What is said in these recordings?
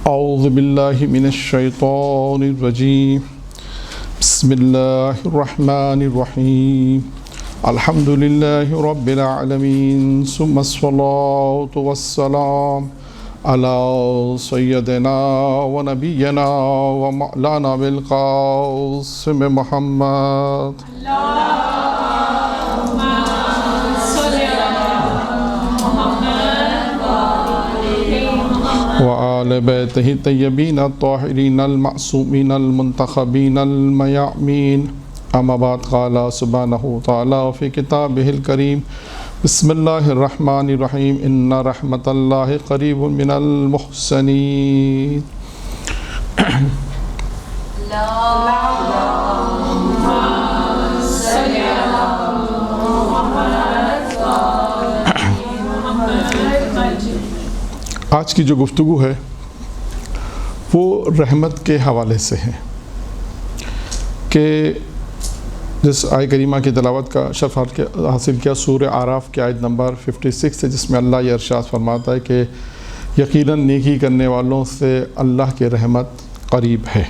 اعوذ باللہ من الشیطان الرجیم بسم اللہ الرحمن الرحیم الحمد للہ رب العالمین ثم الصلاة والسلام علی سیدنا و نبینا و مولانا بالقاسم محمد وآل بیتہ الطیبین الطاہرین المعصومین المنتخبین الميامین اما بعد قال سبحانہ تعالی فی کتابہ الکریم بسم اللہ الرحمن الرحیم ان رحمت اللہ قریب من المحسنین آج کی جو گفتگو ہے وہ رحمت کے حوالے سے ہے کہ جس آیت کریمہ کی تلاوت کا شرف حاصل کیا سورہ اعراف کی آیت نمبر 56 سے، جس میں اللہ یہ ارشاد فرماتا ہے کہ یقیناً نیکی کرنے والوں سے اللہ کی رحمت قریب ہے۔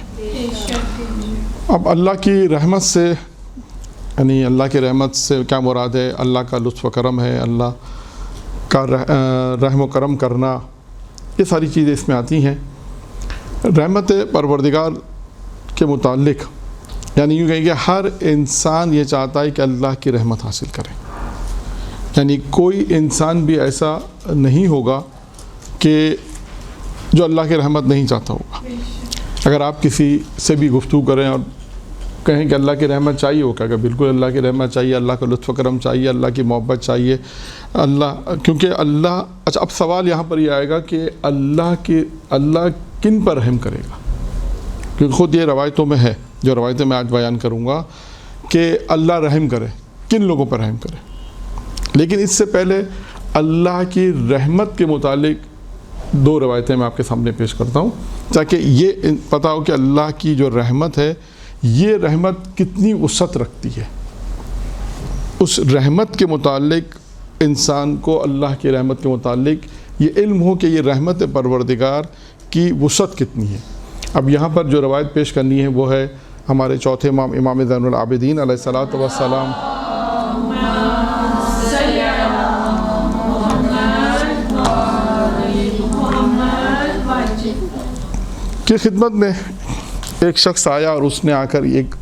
اب اللہ کی رحمت سے یعنی اللہ کی رحمت سے کیا مراد ہے؟ اللہ کا لطف و کرم ہے، اللہ کا رحم و کرم کرنا، یہ ساری چیزیں اس میں آتی ہیں۔ رحمت پروردگار کے متعلق یعنی یوں کہیں کہ ہر انسان یہ چاہتا ہے کہ اللہ کی رحمت حاصل کرے، یعنی کوئی انسان بھی ایسا نہیں ہوگا کہ جو اللہ کی رحمت نہیں چاہتا ہوگا۔ اگر آپ کسی سے بھی گفتگو کریں اور کہیں کہ اللہ کی رحمت چاہیے، وہ کہے گا بالکل اللہ کی رحمت چاہیے، اللہ کا لطف و کرم چاہیے، اللہ کی محبت چاہیے، کیونکہ اللہ اچھا اب سوال یہاں پر یہ آئے گا کہ اللہ کن پر رحم کرے گا؟ کیونکہ خود یہ روایتوں میں ہے، جو روایتیں میں آج بیان کروں گا، کہ اللہ رحم کرے، کن لوگوں پر رحم کرے۔ لیکن اس سے پہلے اللہ کی رحمت کے متعلق دو روایتیں میں آپ کے سامنے پیش کرتا ہوں، تاکہ یہ پتہ ہو کہ اللہ کی جو رحمت ہے یہ رحمت کتنی وسعت رکھتی ہے۔ اس رحمت کے متعلق انسان کو اللہ کی رحمت کے متعلق یہ علم ہو کہ یہ رحمت پروردگار کی وسعت کتنی ہے۔ اب یہاں پر جو روایت پیش کرنی ہے وہ ہے ہمارے چوتھے امام، امام زین العابدین علیہ الصلاۃ والسلام کی خدمت میں ایک شخص آیا اور اس نے آ کر ایک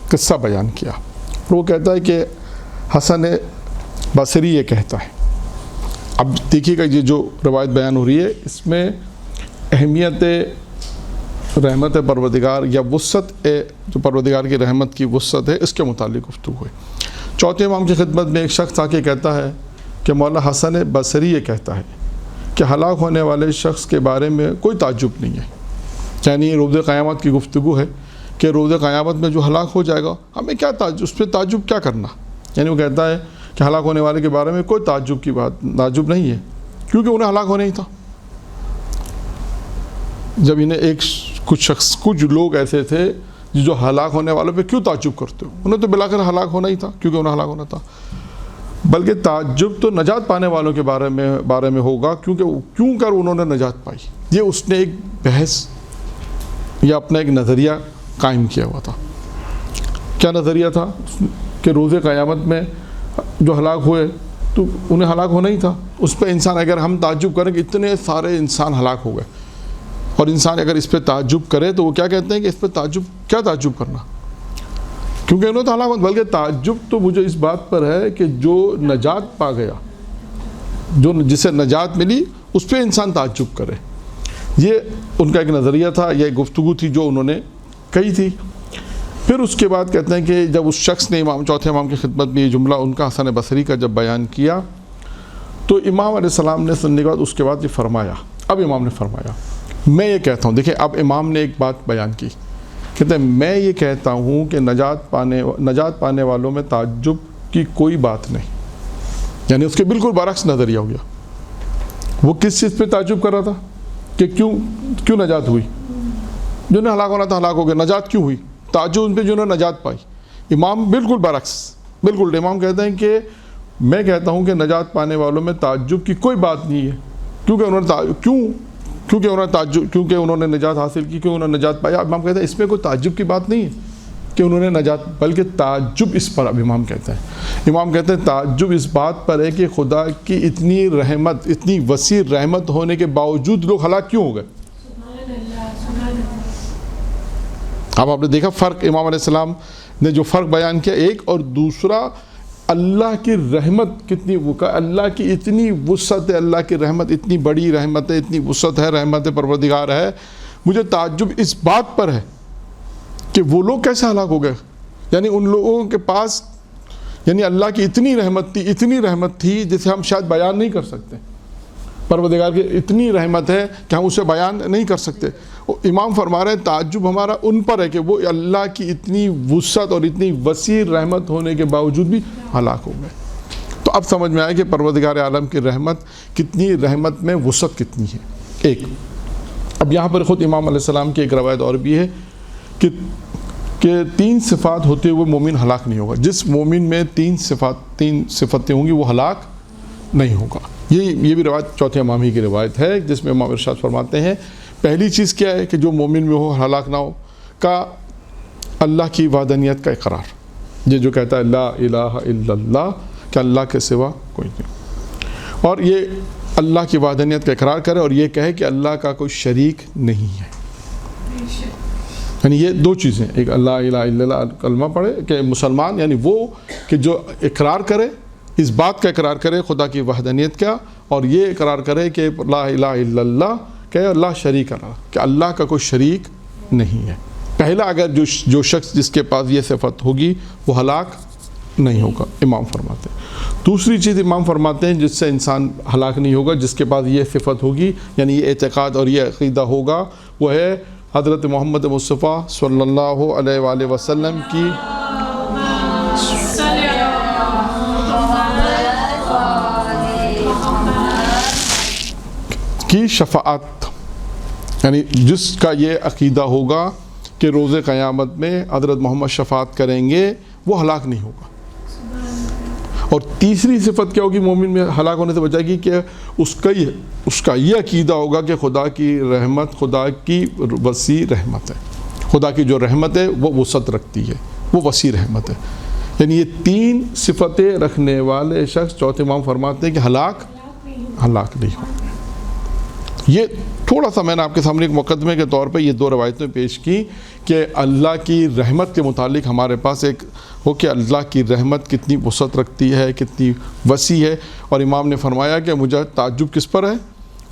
قصہ بیان کیا، اور وہ کہتا ہے کہ حسن بصری یہ کہتا ہے۔ اب دیکھیے گا یہ جو روایت بیان ہو رہی ہے اس میں اہمیت رحمت پروردگار یا وسعت جو پروردگار کی رحمت کی وسعت ہے اس کے متعلق گفتگو ہے۔ چوتھے امام کی خدمت میں ایک شخص آ کے کہتا ہے کہ مولا حسن بصری یہ کہتا ہے کہ ہلاک ہونے والے شخص کے بارے میں کوئی تعجب نہیں ہے، یعنی روز قیامت کی گفتگو ہے کہ روز قیامت میں جو ہلاک ہو جائے گا ہمیں کیا اس پہ تعجب کیا کرنا۔ یعنی وہ کہتا ہے کہ ہلاک ہونے والے کے بارے میں کوئی تعجب کی بات تعجب نہیں ہے، کیونکہ انہیں ہلاک ہونا ہی تھا۔ جب انہیں کچھ لوگ ایسے تھے جو ہلاک ہونے والوں پہ کیوں تعجب کرتے ہو، انہیں تو بلا کر ہلاک ہونا ہی تھا، کیونکہ انہیں ہلاک ہونا تھا۔ بلکہ تعجب تو نجات پانے والوں کے بارے میں ہوگا، کیوں کر انہوں نے نجات پائی۔ یہ اس نے ایک بحث یا اپنا ایک نظریہ قائم کیا ہوا تھا۔ کیا نظریہ تھا؟ کہ روز قیامت میں جو ہلاک ہوئے تو انہیں ہلاک ہونا ہی تھا، اس پہ انسان اگر ہم تعجب کریں کہ اتنے سارے انسان ہلاک ہو گئے، اور انسان اگر اس پہ تعجب کرے تو وہ کیا کہتے ہیں کہ اس پہ کیا تعجب کرنا، کیونکہ انہوں نے تو ہلاک، بلکہ تعجب تو مجھے اس بات پر ہے کہ جو نجات پا گیا، جسے نجات ملی، اس پہ انسان تعجب کرے۔ یہ ان کا ایک نظریہ تھا، یہ گفتگو تھی جو انہوں نے کہی تھی۔ پھر اس کے بعد کہتے ہیں کہ جب اس شخص نے چوتھے امام کی خدمت میں یہ جملہ ان کا حسن بصری کا جب بیان کیا تو امام علیہ السلام نے سننے کے بعد اس کے بعد یہ فرمایا، اب امام نے فرمایا میں یہ کہتا ہوں، دیکھیں اب امام نے ایک بات بیان کی، کہتے ہیں میں یہ کہتا ہوں کہ نجات پانے والوں میں تعجب کی کوئی بات نہیں، یعنی اس کے بالکل برعکس نظریہ ہو گیا۔ وہ کس چیز پہ تعجب کر رہا تھا کہ کیوں نجات ہوئی، جنہیں ہلاک ہونا تھا ہلاک ہو گیا، نجات کیوں ہوئی، تعجب ان پہ جنہوں نے نجات پائی۔ امام بالکل برعکس، بالکل امام کہتے ہیں کہ میں کہتا ہوں کہ نجات پانے والوں میں تعجب کی کوئی بات نہیں ہے، کیونکہ انہوں نے کیونکہ انہوں نے نجات حاصل کی، کیوں انہوں نے نجات پایا. امام کہتے ہیں اس میں کوئی تعجب کی بات نہیں ہے کہ انہوں نے نجات، بلکہ تعجب اس پر، اب امام کہتے ہیں تعجب اس بات پر ہے کہ خدا کی اتنی رحمت، اتنی وسیع رحمت ہونے کے باوجود لوگ ہلاک کیوں ہو گئے. اب آپ نے دیکھا فرق، امام علیہ السلام نے جو فرق بیان کیا ایک، اور دوسرا اللہ کی رحمت کتنی، اللہ کی اتنی وسعت ہے، اللہ کی رحمت اتنی بڑی رحمت ہے، اتنی وسعت ہے، رحمت پروردگار ہے. مجھے تعجب اس بات پر ہے کہ وہ لوگ کیسے ہلاک ہو گئے. یعنی ان لوگوں کے پاس، یعنی اللہ کی اتنی رحمت تھی جسے ہم شاید بیان نہیں کر سکتے. پروردگار کی اتنی رحمت ہے کہ ہم اسے بیان نہیں کر سکتے. امام فرما رہے ہیں تعجب ہمارا ان پر ہے کہ وہ اللہ کی اتنی وسعت اور اتنی وسیع رحمت ہونے کے باوجود بھی ہلاک ہو گئے. تو اب سمجھ میں آئے کہ پروردگار عالم کی رحمت کتنی، رحمت میں وسعت کتنی ہے. ایک اب یہاں پر خود امام علیہ السلام کی ایک روایت اور بھی ہے کہ 3 صفات ہوتے ہوئے مومن ہلاک نہیں ہوگا. جس مومن میں 3 صفتیں ہوں گی وہ ہلاک نہیں ہوگا. یہ بھی روایت چوتھے امام ہی کی روایت ہے جس میں امام ارشاد فرماتے ہیں پہلی چیز کیا ہے کہ جو مومن میں ہو ہلاک نہ ہو، کا اللہ کی وحدانیت کا اقرار، یہ جو کہتا ہے لا الہ الا اللہ کہ اللہ کے سوا کوئی نہیں، اور یہ اللہ کی وحدانیت کا اقرار کرے اور یہ کہے کہ اللہ کا کوئی شریک نہیں ہے. یعنی یہ 2 چیزیں، ایک اللہ الہ الا اللہ کلمہ پڑھے کہ مسلمان، یعنی وہ کہ جو اقرار کرے، اس بات کا اقرار کرے خدا کی وحدانیت کا، اور یہ اقرار کرے کہ لا الہ الا اللہ کہ اللہ شریک اللہ، کہ اللہ کا کوئی شریک نہیں ہے. پہلا اگر جو شخص جس کے پاس یہ صفت ہوگی وہ ہلاک نہیں ہوگا امام فرماتے ہیں. دوسری چیز امام فرماتے ہیں جس سے انسان ہلاک نہیں ہوگا، جس کے پاس یہ صفت ہوگی، یعنی یہ اعتقاد اور یہ عقیدہ ہوگا، وہ ہے حضرت محمد مصطفیٰ صلی اللہ علیہ وآلہ وسلم کی شفاعت. یعنی جس کا یہ عقیدہ ہوگا کہ روز قیامت میں حضرت محمد شفاعت کریں گے وہ ہلاک نہیں ہوگا. اور تیسری صفت کیا ہوگی مومن میں ہلاک ہونے سے بچائے گی کہ اس کا یہ عقیدہ ہوگا کہ خدا کی رحمت، خدا کی وسیع رحمت ہے، خدا کی جو رحمت ہے وہ وسعت رکھتی ہے، وہ وسیع رحمت ہے. یعنی یہ 3 صفتیں رکھنے والے شخص چوتھے امام فرماتے ہیں کہ ہلاک نہیں ہوگا. یہ تھوڑا سا میں نے آپ کے سامنے ایک مقدمے کے طور پہ یہ 2 روایتیں پیش کی کہ اللہ کی رحمت کے متعلق ہمارے پاس ایک ہو کہ اللہ کی رحمت کتنی وسعت رکھتی ہے، کتنی وسیع ہے. اور امام نے فرمایا کہ مجھے تعجب کس پر ہے؟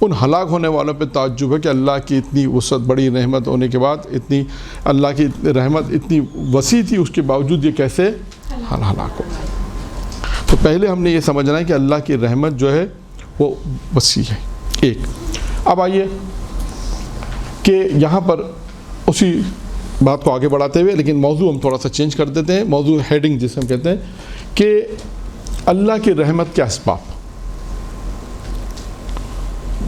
ان ہلاک ہونے والوں پہ تعجب ہے کہ اللہ کی اتنی وسعت، بڑی رحمت ہونے کے بعد اتنی اللہ کی رحمت اتنی وسیع تھی، اس کے باوجود یہ کیسے ہلاک ہو. تو پہلے ہم نے یہ سمجھنا ہے کہ اللہ کی رحمت جو ہے وہ وسیع ہے. ایک اب آئیے کہ یہاں پر اسی بات کو آگے بڑھاتے ہوئے لیکن موضوع ہم تھوڑا سا چینج کر دیتے ہیں. موضوع ہیڈنگ جسے ہم کہتے ہیں کہ اللہ کی رحمت کے اسباب،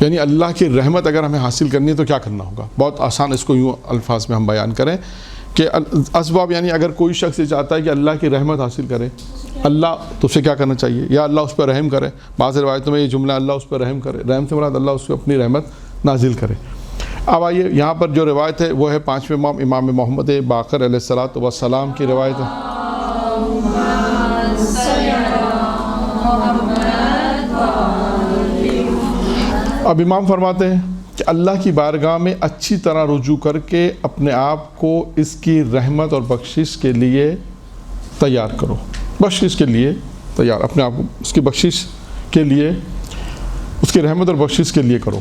یعنی اللہ کی رحمت اگر ہمیں حاصل کرنی ہے تو کیا کرنا ہوگا. بہت آسان اس کو یوں الفاظ میں ہم بیان کریں کہ اسباب، یعنی اگر کوئی شخص یہ چاہتا ہے کہ اللہ کی رحمت حاصل کرے، اللہ تو اسے کیا کرنا چاہیے؟ یا اللہ اس پر رحم کرے. بعض روایتوں میں یہ جملہ اللہ اس پر رحم کرے، رحم سے مراد اللہ اس کو اپنی رحمت نازل کرے. اب آئیے یہاں پر جو روایت ہے وہ ہے 5ویں امام امام محمد باقر علیہ الصلوۃ والسلام کی روایت ہے. اب امام فرماتے ہیں کہ اللہ کی بارگاہ میں اچھی طرح رجوع کر کے اپنے آپ کو اس کی رحمت اور بخشش کے لیے تیار کرو. بخشش کے لیے تیار، اپنے آپ کو اس کی بخشش کے لیے، اس کی رحمت اور بخشش کے لیے کرو.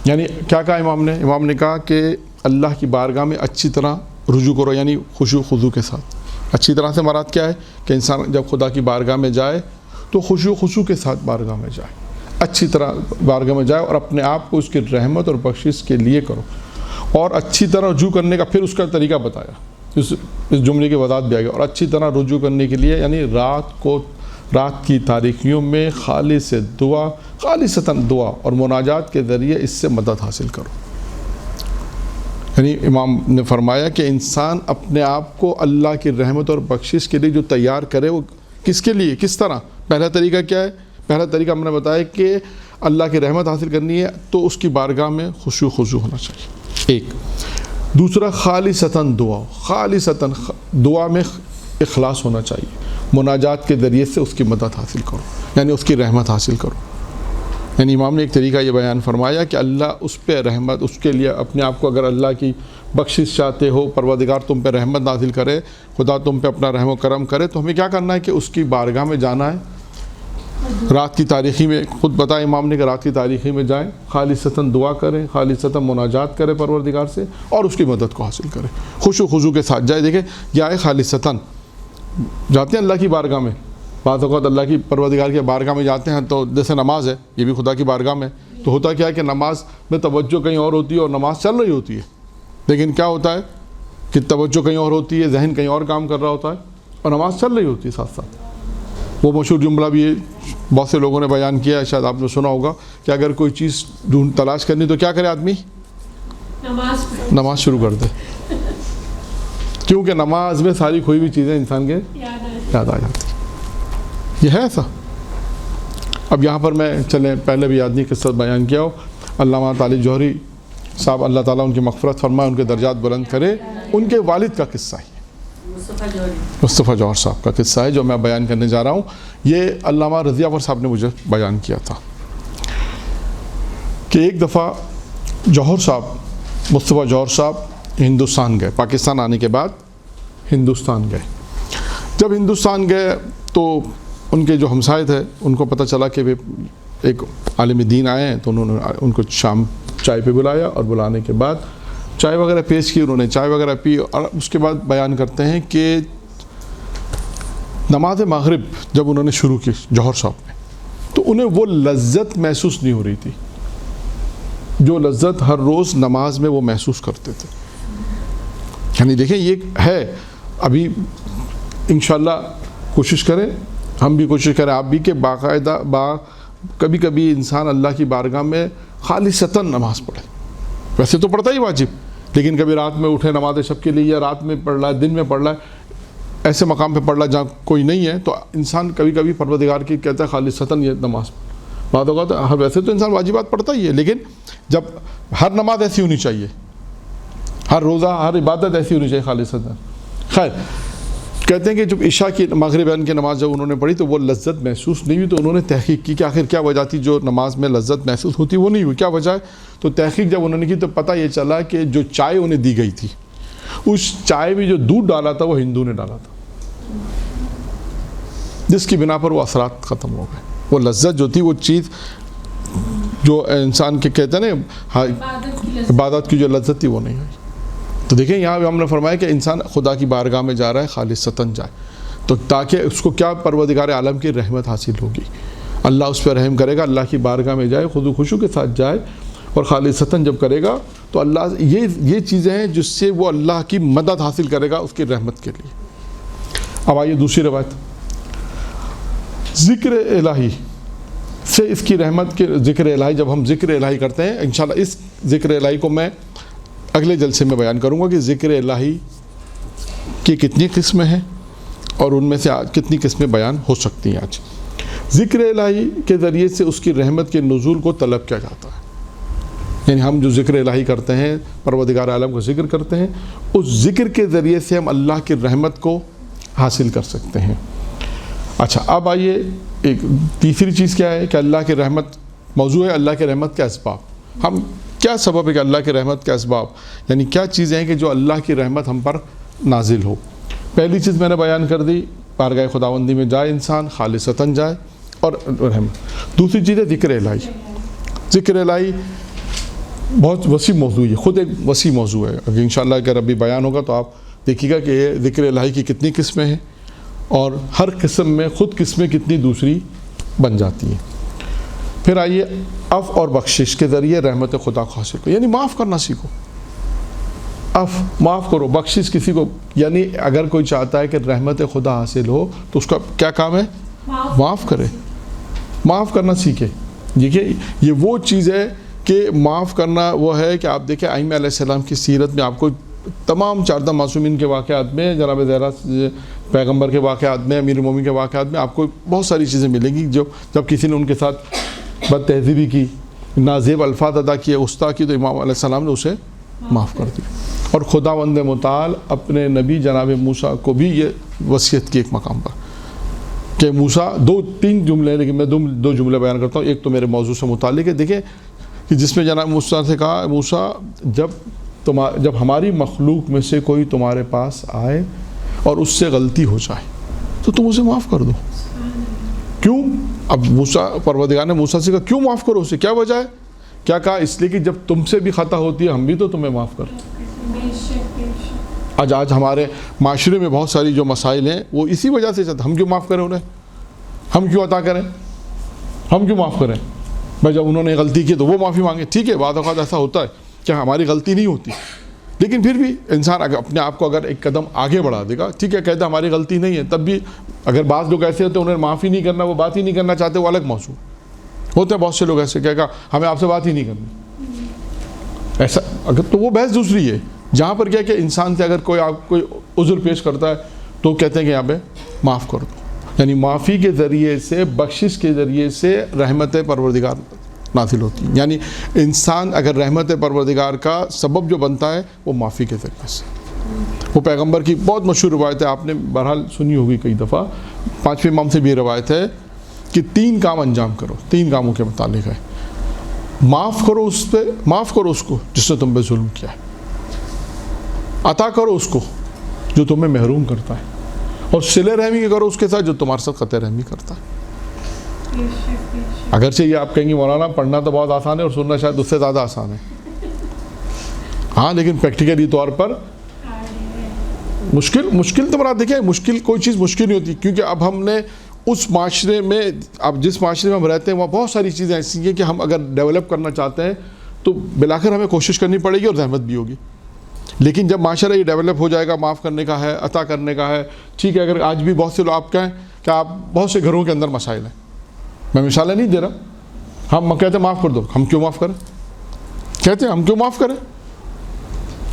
یعنی کیا کہا امام نے؟ امام نے کہا کہ اللہ کی بارگاہ میں اچھی طرح رجوع کرو، یعنی خشوع خضوع کے ساتھ. اچھی طرح سے مراد کیا ہے کہ انسان جب خدا کی بارگاہ میں جائے تو خشوع خضوع کے ساتھ بارگاہ میں جائے، اچھی طرح بارگاہ میں جائے اور اپنے آپ کو اس کی رحمت اور بخشش کے لیے کرو. اور اچھی طرح رجوع کرنے کا پھر اس کا طریقہ بتایا، اس جملے کی وضاحت بھی آ گئی. اور اچھی طرح رجوع کرنے کے لیے یعنی رات کی تاریکیوں میں خالصتاً دعا اور مناجات کے ذریعے اس سے مدد حاصل کرو. یعنی امام نے فرمایا کہ انسان اپنے آپ کو اللہ کی رحمت اور بخشش کے لیے جو تیار کرے وہ کس کے لیے، کس طرح؟ پہلا طریقہ کیا ہے؟ پہلا طریقہ ہم نے بتایا کہ اللہ کی رحمت حاصل کرنی ہے تو اس کی بارگاہ میں خشوع خضوع ہونا چاہیے، ایک۔ دوسرا خالصتاً دعا، خالصتاً دعا میں اخلاص ہونا چاہیے، مناجات کے ذریعے سے اس کی مدد حاصل کرو، یعنی اس کی رحمت حاصل کرو۔ یعنی امام نے ایک طریقہ یہ بیان فرمایا کہ اللہ اس پہ رحمت، اس کے لیے اپنے آپ کو اگر اللہ کی بخشش چاہتے ہو، پروردگار تم پہ رحمت نازل کرے، خدا تم پہ اپنا رحم و کرم کرے، تو ہمیں کیا کرنا ہے کہ اس کی بارگاہ میں جانا ہے۔ رات کی تاریخی میں خود بتائے امام نے کہ رات کی تاریخی میں جائیں، خالصتاً دعا کریں، خالصتاً مناجات کریں پروردگار سے، اور اس کی مدد کو حاصل کریں، خشوع خضوع کے ساتھ جائے۔ دیکھیں یہ آئے خالصتاً، جاتے ہیں اللہ کی بارگاہ میں، بعض اوقات اللہ کی پروردگار کی بارگاہ میں جاتے ہیں تو جیسے نماز ہے، یہ بھی خدا کی بارگاہ میں، تو ہوتا کیا ہے کہ نماز میں توجہ کہیں اور ہوتی ہے اور نماز چل رہی ہوتی ہے، لیکن کیا ہوتا ہے کہ توجہ کہیں اور ہوتی ہے، ذہن کہیں اور کام کر رہا ہوتا ہے اور نماز چل رہی ہوتی ہے ساتھ ساتھ۔ وہ مشہور جملہ بھی بہت سے لوگوں نے بیان کیا ہے، شاید آپ نے سنا ہوگا کہ اگر کوئی چیز تلاش کرنی تو کیا کرے آدمی؟ نماز شروع کر دے، کیونکہ نماز میں ساری کھوئی ہوئی چیزیں انسان کے یاد آ جاتی۔ یہ ہے ایسا۔ اب یہاں پر میں چلیں پہلے بھی آدمی قصہ بیان کیا ہو، علامہ طالب جوہری صاحب اللہ تعالیٰ ان کی مغفرت فرمائے، ان کے درجات بلند کرے، ان کے والد کا قصہ ہے، مصطفیٰ جوہر صاحب کا قصہ ہے جو میں بیان کرنے جا رہا ہوں۔ یہ علامہ رضی اول صاحب نے مجھے بیان کیا تھا کہ ایک دفعہ جوہر صاحب، مصطفیٰ جوہر صاحب ہندوستان گئے، پاکستان آنے کے بعد ہندوستان گئے۔ جب ہندوستان گئے تو ان کے جو ہمسائے تھے ان کو پتہ چلا کہ ایک عالم دین آئے ہیں، تو انہوں نے ان کو شام چائے پہ بلایا، اور بلانے کے بعد چائے وغیرہ پیش کی، انہوں نے چائے وغیرہ پی، اور اس کے بعد بیان کرتے ہیں کہ نماز مغرب جب انہوں نے شروع کی جوہر صاحب نے، تو انہیں وہ لذت محسوس نہیں ہو رہی تھی جو لذت ہر روز نماز میں وہ محسوس کرتے تھے۔ یعنی دیکھیں یہ ہے، ابھی انشاءاللہ کوشش کریں، ہم بھی کوشش کریں، آپ بھی، کہ باقاعدہ کبھی کبھی انسان اللہ کی بارگاہ میں خالصتاً نماز پڑھے۔ ویسے تو پڑھتا ہی واجب، لیکن کبھی رات میں اٹھے نماز شب کے لیے، یا رات میں پڑھ رہا ہے، دن میں پڑھ رہا ہے، ایسے مقام پہ پڑھ رہا ہے جہاں کوئی نہیں ہے، تو انسان کبھی کبھی پروردگار کی کہتا ہے خالصتاً یہ نماز بات ہوگا تو ویسے تو انسان واجبات پڑھتا ہی ہے، لیکن جب ہر نماز ایسی ہونی چاہیے، ہر روزہ ہر عبادت ایسی ہونی چاہیے خالصتاً۔ خیر، کہتے ہیں کہ جب عشاء کی مغربین کی نماز جب انہوں نے پڑھی تو وہ لذت محسوس نہیں ہوئی، تو انہوں نے تحقیق کی کہ آخر کیا وجہ تھی جو نماز میں لذت محسوس ہوتی وہ نہیں ہوئی، کیا وجہ ہے؟ تو تحقیق جب انہوں نے کی تو پتہ یہ چلا کہ جو چائے انہیں دی گئی تھی، اس چائے میں جو دودھ ڈالا تھا وہ ہندو نے ڈالا تھا، جس کی بنا پر وہ اثرات ختم ہو گئے، وہ لذت جو تھی، وہ چیز جو انسان کے کہتے ہیں نا عبادت کی جو لذت تھی وہ نہیں آئی۔ تو دیکھیں یہاں بھی ہم نے فرمایا کہ انسان خدا کی بارگاہ میں جا رہا ہے، خالصتاً جائے، تو تاکہ اس کو کیا پروردگار عالم کی رحمت حاصل ہوگی، اللہ اس پہ رحم کرے گا، اللہ کی بارگاہ میں جائے، خضوع خشوع کے ساتھ جائے، اور خالصتاً جب کرے گا تو اللہ یہ چیزیں ہیں جس سے وہ اللہ کی مدد حاصل کرے گا اس کی رحمت کے لیے۔ اب آئیے دوسری روایت، ذکر الہی سے اس کی رحمت کے ذکر الہی، جب ہم ذکر الہی کرتے ہیں انشاءاللہ اس ذکر الہی کو میں اگلے جلسے میں بیان کروں گا کہ ذکر الہی کی کتنی قسمیں ہیں اور ان میں سے کتنی قسمیں بیان ہو سکتی ہیں۔ آج ذکر الہی کے ذریعے سے اس کی رحمت کے نزول کو طلب کیا جاتا ہے، یعنی ہم جو ذکر الہی کرتے ہیں، پروردگار عالم کو ذکر کرتے ہیں، اس ذکر کے ذریعے سے ہم اللہ کی رحمت کو حاصل کر سکتے ہیں۔ اچھا، اب آئیے ایک تیسری چیز کیا ہے کہ اللہ کی رحمت موضوع ہے، اللہ کی رحمت کے اسباب۔ ہم کیا سبب ہے کہ اللہ کی رحمت کے اسباب، یعنی کیا چیزیں ہیں کہ جو اللہ کی رحمت ہم پر نازل ہو۔ پہلی چیز میں نے بیان کر دی، بارگاہ خداوندی میں جائے انسان، خالصتاً جائے اور رحمت۔ دوسری چیز ہے ذکر الہی۔ ذکر الہی بہت وسیع موضوع ہے، خود ایک وسیع موضوع ہے، اگر انشاءاللہ اگر ابھی بیان ہوگا تو آپ دیکھیے گا کہ یہ ذکر الہی کی کتنی قسمیں ہیں، اور ہر قسم میں خود قسمیں کتنی دوسری بن جاتی ہیں۔ پھر آئیے عفو اور بخشش کے ذریعے رحمت خدا کو حاصل کرو، یعنی معاف کرنا سیکھو، معاف کرو، بخشش کسی کو، یعنی اگر کوئی چاہتا ہے کہ رحمت خدا حاصل ہو تو اس کا کیا کام ہے؟ معاف کرے، معاف کرنا سیکھے۔ دیکھیے یہ وہ چیز ہے کہ معاف کرنا وہ ہے کہ آپ دیکھیں ائمہ علیہ السلام کی سیرت میں آپ کو تمام 14 معصومین کے واقعات میں، جناب زہرا پیغمبر کے واقعات میں، امیر المومنین کے واقعات میں آپ کو بہت ساری چیزیں ملیں گی جو جب کسی نے ان کے ساتھ بد تہذیبی کی، نازیب الفاظ ادا کیے، غصہ کی، تو امام علیہ السلام نے اسے معاف کر دی. اور خداوند متعال اپنے نبی جناب موسیٰ کو بھی یہ وصیت کی ایک مقام پر کہ موسیٰ، تین جملے، لیکن میں دو جملے بیان کرتا ہوں. ایک تو میرے موضوع سے متعلق ہے. دیکھیں کہ جس میں جناب موسیٰ سے کہا، موسیٰ جب ہماری مخلوق میں سے کوئی تمہارے پاس آئے اور اس سے غلطی ہو جائے تو تم اسے معاف کر دو. کیوں؟ اب موسیٰ، پروردگار نے موسیٰ سے کہا کیوں معاف کرو اسے، کیا وجہ ہے؟ کیا کہا؟ اس لیے کہ جب تم سے بھی خطا ہوتی ہے ہم بھی تو تمہیں معاف کر. آج ہمارے معاشرے میں بہت ساری جو مسائل ہیں وہ اسی وجہ سے چلتے. ہم کیوں معاف کریں انہیں؟ ہم کیوں عطا کریں؟ ہم کیوں معاف کریں؟ بھائی جب انہوں نے غلطی کی تو وہ معافی مانگے. ٹھیک ہے، بعض اوقات ایسا ہوتا ہے کہ ہماری غلطی نہیں ہوتی، لیکن پھر بھی انسان اپنے آپ کو اگر ایک قدم آگے بڑھا دے گا، ٹھیک ہے کہتے ہیں ہماری غلطی نہیں ہے، تب بھی اگر بعض لوگ ایسے ہوتے ہیں انہیں معافی نہیں کرنا، وہ بات ہی نہیں کرنا چاہتے، وہ الگ موضوع ہوتے ہیں. بہت سے لوگ ایسے کہے گا ہمیں آپ سے بات ہی نہیں کرنی، ایسا اگر تو وہ بحث دوسری ہے. جہاں پر کیا کہ انسان سے اگر کوئی عذر پیش کرتا ہے تو کہتے ہیں کہ یہاں پہ معاف کر دو. یعنی معافی کے ذریعے سے، بخشش کے ذریعے سے رحمت پروردگار نازل ہوتی ہے. یعنی انسان اگر رحمت پروردگار کا سبب جو بنتا ہے وہ معافی کے ذریعے سے. وہ پیغمبر کی بہت مشہور روایت ہے، آپ نے بہرحال سنی ہوگی کئی دفعہ. 5ویں امام سے بھی روایت ہے کہ 3 کام انجام کرو. 3 کاموں کے متعلق ہے. معاف کرو اس کو جس نے تم پہ ظلم کیا ہے. عطا کرو اس کو جو تمہیں محروم کرتا ہے. اور صلہ رحمی کرو اس کے ساتھ جو تمہارے ساتھ قطع رحمی کرتا ہے. اگرچہ یہ آپ کہیں گے مولانا پڑھنا تو بہت آسان ہے اور سننا شاید اس سے زیادہ آسان ہے. ہاں لیکن پریکٹیکلی طور پر مشکل تو مراد دیکھیں، مشکل کوئی چیز مشکل نہیں ہوتی، کیونکہ اب ہم نے اس معاشرے میں، اب جس معاشرے میں ہم رہتے ہیں وہاں بہت ساری چیزیں ایسی ہیں کہ ہم اگر ڈیولپ کرنا چاہتے ہیں تو بالآخر ہمیں کوشش کرنی پڑے گی اور زحمت بھی ہوگی. لیکن جب معاشرہ یہ ڈیولپ ہو جائے گا، معاف کرنے کا ہے، عطا کرنے کا ہے، ٹھیک ہے. اگر آج بھی بہت سے لوگ آپ کہیں کہ آپ بہت سے گھروں کے اندر مسائل ہیں، میں مثالیں نہیں دے رہا، ہم کہتے ہیں معاف کر دو. ہم کیوں معاف کریں؟ کہتے ہیں ہم کیوں معاف کریں؟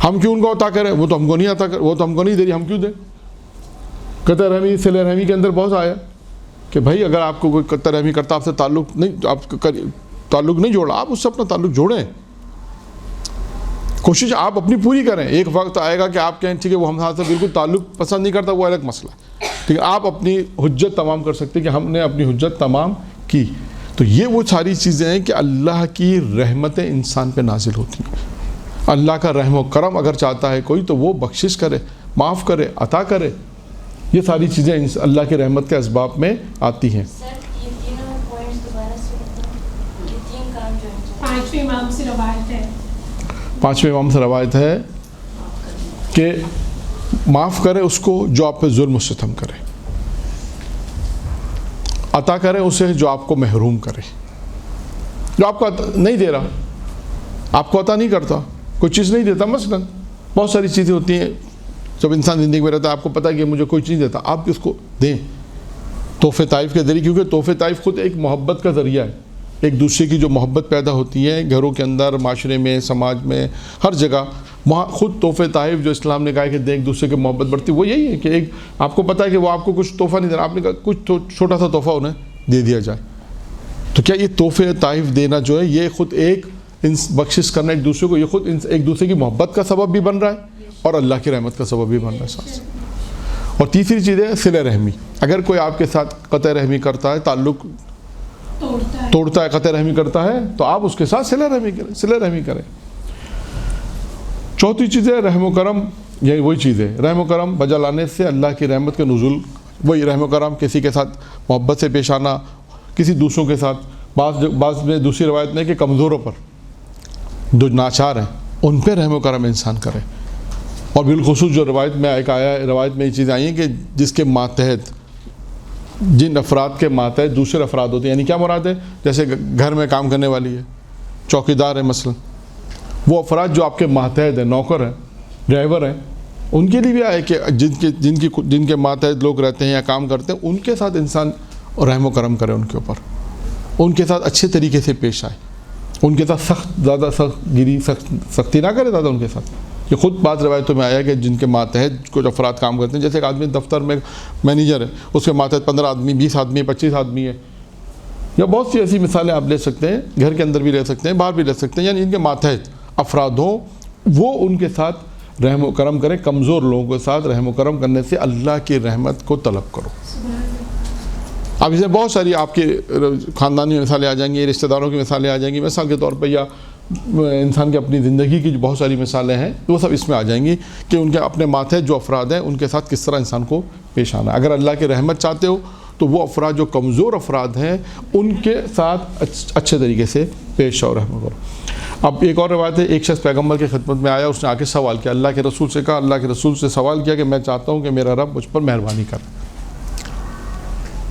ہم کیوں ان کو عطا کریں؟ وہ تو ہم کو نہیں عطا وہ تو ہم کو نہیں دے رہی، ہم کیوں دیں؟ قطع رحمی، صلہ رحمی کے اندر بہت آیا کہ بھائی اگر آپ کو کوئی قطع رحمی کرتا، آپ سے تعلق نہیں جوڑا، آپ اس سے اپنا تعلق جوڑیں. کوشش آپ اپنی پوری کریں. ایک وقت آئے گا کہ آپ کہیں ٹھیک ہے وہ ہم سے بالکل تعلق پسند نہیں کرتا، وہ الگ مسئلہ ہے. ٹھیک ہے، آپ اپنی حجت تمام کر سکتے کہ ہم نے اپنی حجت تمام کی. تو یہ وہ ساری چیزیں ہیں کہ اللہ کی رحمتیں انسان پہ نازل ہوتی ہیں. اللہ کا رحم و کرم اگر چاہتا ہے کوئی تو وہ بخشش کرے، معاف کرے، عطا کرے. یہ ساری چیزیں اللہ کی رحمت کے اسباب میں آتی ہیں. پانچویں امام سے روایت ہے کہ معاف کرے اس کو جو آپ پہ ظلم و ستم کرے، عطا کرے اسے جو آپ کو محروم کرے. جو آپ کو نہیں دے رہا، آپ کو عطا نہیں کرتا، کوئی چیز نہیں دیتا، مثلا بہت ساری چیزیں ہوتی ہیں جب انسان زندگی میں رہتا ہے، آپ کو پتہ ہے کہ مجھے کوئی چیز دیتا، آپ اس کو دیں تحفے طائف کے ذریعے. کیونکہ تحفے طائف خود ایک محبت کا ذریعہ ہے. ایک دوسرے کی جو محبت پیدا ہوتی ہے گھروں کے اندر، معاشرے میں، سماج میں، ہر جگہ، وہاں خود تحفے طائف جو اسلام نے کہا ہے کہ ایک دوسرے کی محبت بڑھتی، وہ یہی ہے کہ ایک آپ کو پتہ ہے کہ وہ آپ کو کچھ تحفہ نہیں دینا، آپ نے کہا کچھ چھوٹا سا تحفہ انہیں دے دیا جائے. تو کیا یہ تحفے طائف دینا جو ہے یہ خود ایک بخشش کرنا ایک دوسرے کو، یہ خود ایک دوسرے کی محبت کا سبب بھی بن رہا ہے اور اللہ کی رحمت کا سبب بھی بن رہا ہے ساتھ. اور تیسری چیز ہے صلہ رحمی. اگر کوئی آپ کے ساتھ قطع رحمی کرتا ہے، تعلق توڑتا ہے، قطع رحمی کرتا ہے، تو آپ اس کے ساتھ صلہ رحمی کریں. چوتھی چیز ہے رحم و کرم. یہی وہی چیز ہے، رحم و کرم بجا لانے سے اللہ کی رحمت کے نزول. وہی رحم و کرم، کسی کے ساتھ محبت سے پیش آنا، کسی دوسروں کے ساتھ. بعض میں دوسری روایت میں کہ کمزوروں پر، جو ناچار ہیں ان پہ رحم و کرم انسان کرے. اور بالخصوص جو روایت میں ایک آیا ہے، روایت میں یہ چیزیں آئی ہیں کہ جس کے ماتحت، جن افراد کے ماتحت دوسرے افراد ہوتے ہیں. یعنی کیا مراد ہے؟ جیسے گھر میں کام کرنے والی ہے، چوکیدار ہے مثلا، وہ افراد جو آپ کے ماتحت ہیں، نوکر ہیں، ڈرائیور ہیں، ان کے لیے بھی آئے کہ جن کے ماتحت لوگ رہتے ہیں یا کام کرتے ہیں، ان کے ساتھ انسان رحم و کرم کرے، ان کے اوپر، ان کے ساتھ اچھے طریقے سے پیش آئے، ان کے ساتھ زیادہ سختی نہ کرے زیادہ ان کے ساتھ. یہ خود بعض روایتوں میں آیا کہ جن کے ماتحت کچھ افراد کام کرتے ہیں، جیسے ایک آدمی دفتر میں مینیجر ہے، اس کے ماتحت 15 آدمی، 20 آدمی، 25 آدمی ہے، یا بہت سی ایسی مثالیں آپ لے سکتے ہیں، گھر کے اندر بھی لے سکتے ہیں، باہر بھی لے سکتے ہیں، یعنی ان کے ماتحت افراد ہوں وہ ان کے ساتھ رحم و کرم کریں. کمزور لوگوں کے ساتھ رحم و کرم کرنے سے اللہ کی رحمت کو طلب کرو. اب اسے بہت ساری آپ کے خاندانی مثالیں آ جائیں گی، رشتہ داروں کی مثالیں آ جائیں گی، مثال کے طور پہ یا انسان کی اپنی زندگی کی جو بہت ساری مثالیں ہیں وہ سب اس میں آ جائیں گی کہ ان کے اپنے ماتحت جو افراد ہیں ان کے ساتھ کس طرح انسان کو پیش آنا ہے. اگر اللہ کی رحمت چاہتے ہو تو وہ افراد جو کمزور افراد ہیں ان کے ساتھ اچھے طریقے سے پیش آؤ، رحم کرو. اب ایک اور روایت ہے، ایک شخص پیغمبر کی خدمت میں آیا، اس نے آ کے سوال کیا، اللہ کے رسول سے کہا، اللہ کے رسول سے سوال کیا کہ میں چاہتا ہوں کہ میرا رب مجھ پر مہربانی کرے،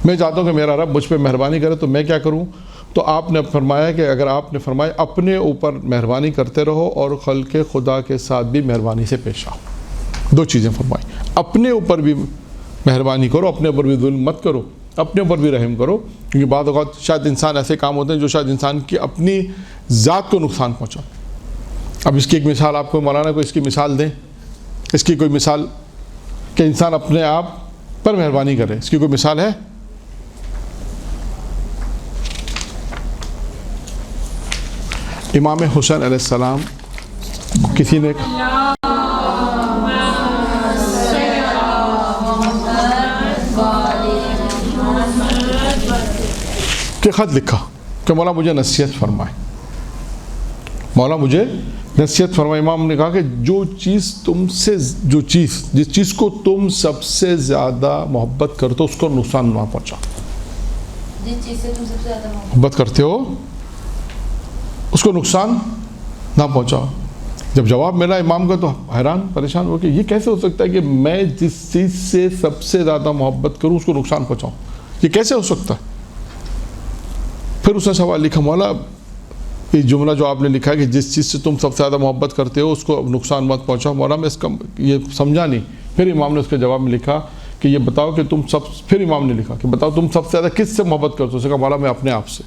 میں چاہتا ہوں کہ میرا رب مجھ پہ مہربانی کرے، تو میں کیا کروں؟ تو آپ نے فرمایا کہ اگر آپ نے فرمایا اپنے اوپر مہربانی کرتے رہو اور خلق خدا کے ساتھ بھی مہربانی سے پیش آؤ. دو چیزیں فرمائی، اپنے اوپر بھی مہربانی کرو، اپنے اوپر بھی ظلم مت کرو، اپنے اوپر بھی رحم کرو، کیونکہ بعض اوقات شاید انسان ایسے کام ہوتے ہیں جو شاید انسان کی اپنی ذات کو نقصان پہنچا. اب اس کی ایک مثال آپ کو مولانا کو اس کی مثال دیں، اس کی کوئی مثال کہ انسان اپنے آپ پر مہربانی کرے، اس کی کوئی مثال ہے؟ امام حسین علیہ السلام کسی نے کہ خط لکھا کہ مولا مجھے نصیحت فرمائے، مولا مجھے نصیحت فرمائے. امام نے کہا کہ جس چیز کو تم سب سے زیادہ محبت کرتے ہو اس کو نقصان نہ پہنچا. جس چیز سے تم سب سے زیادہ محبت کرتے ہو اس کو نقصان نہ پہنچاؤ. جب جواب ملا امام کا تو حیران پریشان ہو کہ یہ کیسے ہو سکتا ہے کہ میں جس چیز سے سب سے زیادہ محبت کروں اس کو نقصان پہنچاؤں، یہ کیسے ہو سکتا ہے؟ پھر اس نے سوال لکھا، مولا یہ جملہ جو آپ نے لکھا ہے کہ جس چیز سے تم سب سے زیادہ محبت کرتے ہو اس کو نقصان مت پہنچاؤ، مولا میں اس کا یہ سمجھا نہیں. پھر امام نے اس کے جواب میں لکھا کہ یہ بتاؤ کہ پھر امام نے لکھا کہ بتاؤ تم سب سے زیادہ کس سے محبت کرتے ہو؟ اس نے کہا مولا میں اپنے آپ سے.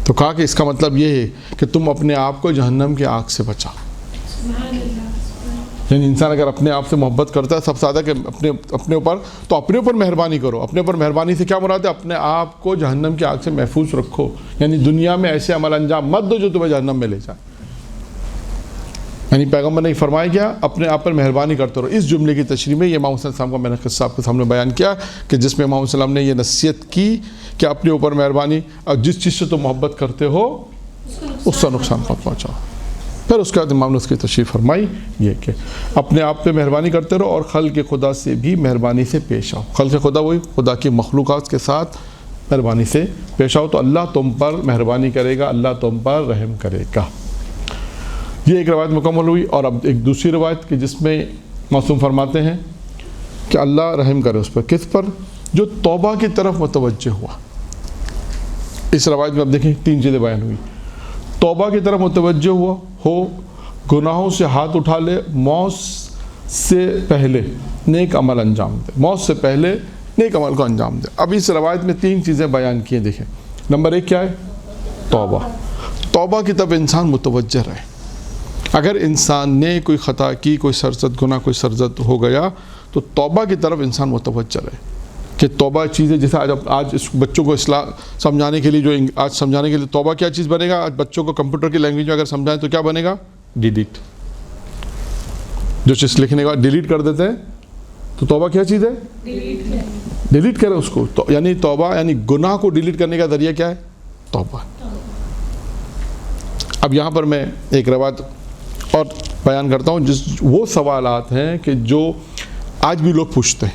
تو کہا کہ اس کا مطلب یہ ہے کہ تم اپنے آپ کو جہنم کی آگ سے بچا. یعنی انسان اگر اپنے آپ سے محبت کرتا ہے سب سے زیادہ کہ اپنے اوپر، تو اپنے اوپر مہربانی کرو. اپنے اوپر مہربانی سے کیا مراد ہے؟ اپنے آپ کو جہنم کی آگ سے محفوظ رکھو. یعنی دنیا میں ایسے عمل انجام مت دو جو تمہیں جہنم میں لے جائے. یعنی پیغمبر نے فرمایا کیا؟ اپنے آپ پر مہربانی کرتے رہو. اس جملے کی تشریح میں یہ امام حسین صاحب کا میں نے قصہ آپ کے سامنے بیان کیا کہ جس میں امام حسین نے یہ نصیحت کی کہ اپنے اوپر مہربانی، اور جس چیز سے تم محبت کرتے ہو اس کا نقصان مت پہنچاؤ. پھر اس کے بعد امام نے اس کی تشریح فرمائی یہ کہ اپنے آپ پہ مہربانی کرتے رہو اور خلق خدا سے بھی مہربانی سے پیش آؤ. خلق خدا وہی خدا کی مخلوقات کے ساتھ مہربانی سے پیش آؤ تو اللہ تم پر مہربانی کرے گا، اللہ تم پر رحم کرے گا. یہ ایک روایت مکمل ہوئی. اور اب ایک دوسری روایت کہ جس میں معصوم فرماتے ہیں کہ اللہ رحم کرے اس پر. کس پر؟ جو توبہ کی طرف متوجہ ہوا. اس روایت میں اب دیکھیں 3 چیزیں بیان ہوئی. توبہ کی طرف متوجہ ہو، گناہوں سے ہاتھ اٹھا لے، موت سے پہلے نیک عمل انجام دے، موت سے پہلے نیک عمل کو انجام دے. اب اس روایت میں 3 چیزیں بیان کی ہیں. دیکھیں نمبر 1 کیا ہے؟ توبہ. توبہ کی طرف انسان متوجہ رہے. اگر انسان نے کوئی خطا کی، کوئی سرزد گناہ، کوئی سرزد ہو گیا تو توبہ کی طرف انسان متوجہ رہے کہ توبہ چیز ہے. جیسے آج اس بچوں کو اصلاح سمجھانے کے لیے جو آج سمجھانے کے لیے توبہ کیا چیز بنے گا؟ آج بچوں کو کمپیوٹر کی لینگویج میں اگر سمجھائیں تو کیا بنے گا؟ ڈیلیٹ. جو چیز لکھنے کا ڈیلیٹ کر دیتے ہیں تو توبہ کیا چیز ہے؟ ڈیلیٹ کرے اس کو. تو یعنی توبہ یعنی گناہ کو ڈیلیٹ کرنے کا ذریعہ کیا ہے؟ توبہ. اب یہاں پر میں ایک روایت اور بیان کرتا ہوں وہ سوالات ہیں کہ جو آج بھی لوگ پوچھتے ہیں،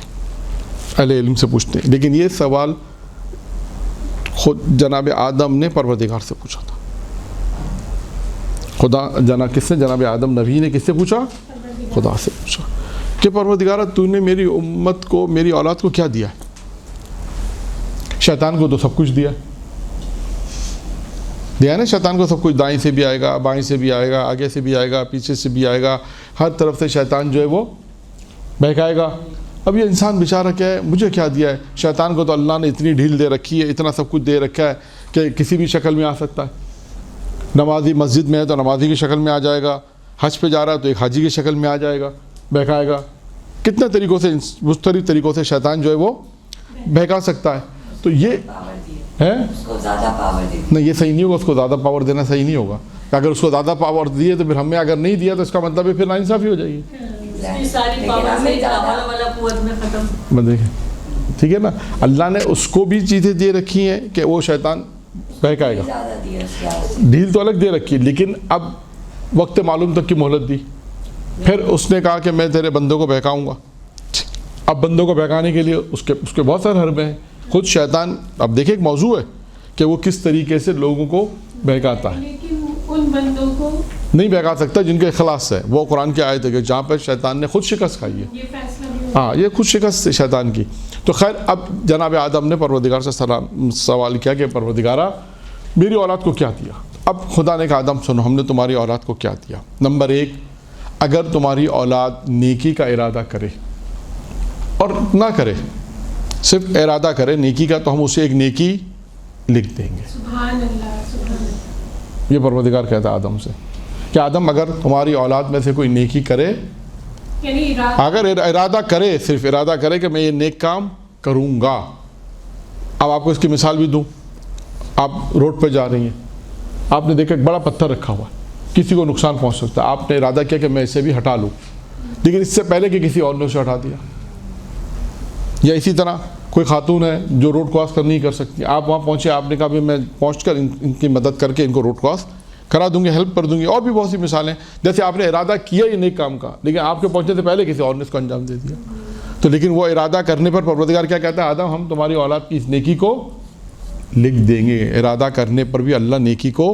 اہل علم سے پوچھتے ہیں، لیکن یہ سوال خود جناب آدم نے پروردگار سے پوچھا تھا. کس سے؟ جناب آدم نبی نے کس سے پوچھا؟ خدا سے پوچھا کہ پروردگار تو نے میری امت کو، میری اولاد کو کیا دیا ہے؟ شیطان کو تو سب کچھ دیا نا. شیطان کو سب کچھ، دائیں سے بھی آئے گا، بائیں سے بھی آئے گا، آگے سے بھی آئے گا، پیچھے سے بھی آئے گا، ہر طرف سے شیطان جو ہے وہ بہکائے گا. اب یہ انسان بیچارہ کیا ہے؟ مجھے کیا دیا ہے؟ شیطان کو تو اللہ نے اتنی ڈھیل دے رکھی ہے، اتنا سب کچھ دے رکھا ہے کہ کسی بھی شکل میں آ سکتا ہے. نمازی مسجد میں ہے تو نمازی کی شکل میں آ جائے گا، حج پہ جا رہا ہے تو ایک حاجی کی شکل میں آ جائے گا، بہکائے گا. کتنے طریقوں سے، مختلف طریقوں سے شیطان جو ہے وہ بہکا سکتا ہے. تو یہ پاور دی ہے اس کو زیادہ پاور دی نہیں، یہ صحیح نہیں ہوگا، اس کو زیادہ پاور دینا صحیح نہیں ہوگا. اگر اس کو زیادہ پاور دیے تو پھر ہمیں اگر نہیں دیا تو اس کا مطلب ہے پھر ناانصافی ہو جائے گی. ساری پاور سے زیادہ والا قوت میں ختم. دیکھیں ٹھیک ہے نا، اللہ نے اس کو بھی چیزیں دے رکھی ہیں کہ وہ شیطان بہکائے گا. زیادہ دی اس کے آگے. ڈھیل تو الگ دے رکھی، لیکن اب وقت معلوم تک کی مہلت دی. پھر اس نے کہا کہ میں تیرے بندوں کو بہکاؤں گا. اب بندوں کو بہکانے کے لیے اس کے بہت سارے حربے ہیں. خود شیطان، اب دیکھیں ایک موضوع ہے کہ وہ کس طریقے سے لوگوں کو بہکاتا ہے. لیکن ان بندوں کو نہیں بہکا سکتا جن کے اخلاص ہے. وہ قرآن کی آیت ہے کہ جہاں پہ شیطان نے خود شکست کھائی ہے. یہ فیصلہ بھی ہاں، یہ خود شکست شیطان کی. تو خیر، اب جناب آدم نے پروردگار سے سوال کیا کہ پروردگارہ میری اولاد کو کیا دیا. اب خدا نے کہا آدم سنو، ہم نے تمہاری اولاد کو کیا دیا. نمبر 1، اگر تمہاری اولاد نیکی کا ارادہ کرے اور نہ کرے، صرف ارادہ کرے نیکی کا، تو ہم اسے ایک نیکی لکھ دیں گے. سبحان اللہ سبحان اللہ. یہ پروردگار کہتا ہے آدم سے کہ آدم اگر تمہاری اولاد میں سے کوئی نیکی کرے، یعنی ارادہ اگر ارادہ کرے، صرف ارادہ کرے کہ میں یہ نیک کام کروں گا. اب آپ کو اس کی مثال بھی دوں. آپ روڈ پہ جا رہی ہیں، آپ نے دیکھا ایک بڑا پتھر رکھا ہوا ہے، کسی کو نقصان پہنچ سکتا ہے. آپ نے ارادہ کیا کہ میں اسے بھی ہٹا لوں، لیکن اس سے پہلے کہ کسی اور نے اسے ہٹا دیا. یا اسی طرح کوئی خاتون ہے جو روڈ کراس کر نہیں کر سکتی، آپ وہاں پہنچے، آپ نے کہا بھی میں پہنچ کر ان کی مدد کر کے ان کو روڈ کراس کرا دوں گی، ہیلپ کر دوں گی. اور بھی بہت سی مثالیں، جیسے آپ نے ارادہ کیا یہ نیک کام کا، لیکن آپ کے پہنچنے سے پہلے کسی اور نے اس کو انجام دے دیا. تو لیکن وہ ارادہ کرنے پر پروردگار کیا کہتا ہے، آدم ہم تمہاری اولاد کی اس نیکی کو لکھ دیں گے. ارادہ کرنے پر بھی اللہ نیکی کو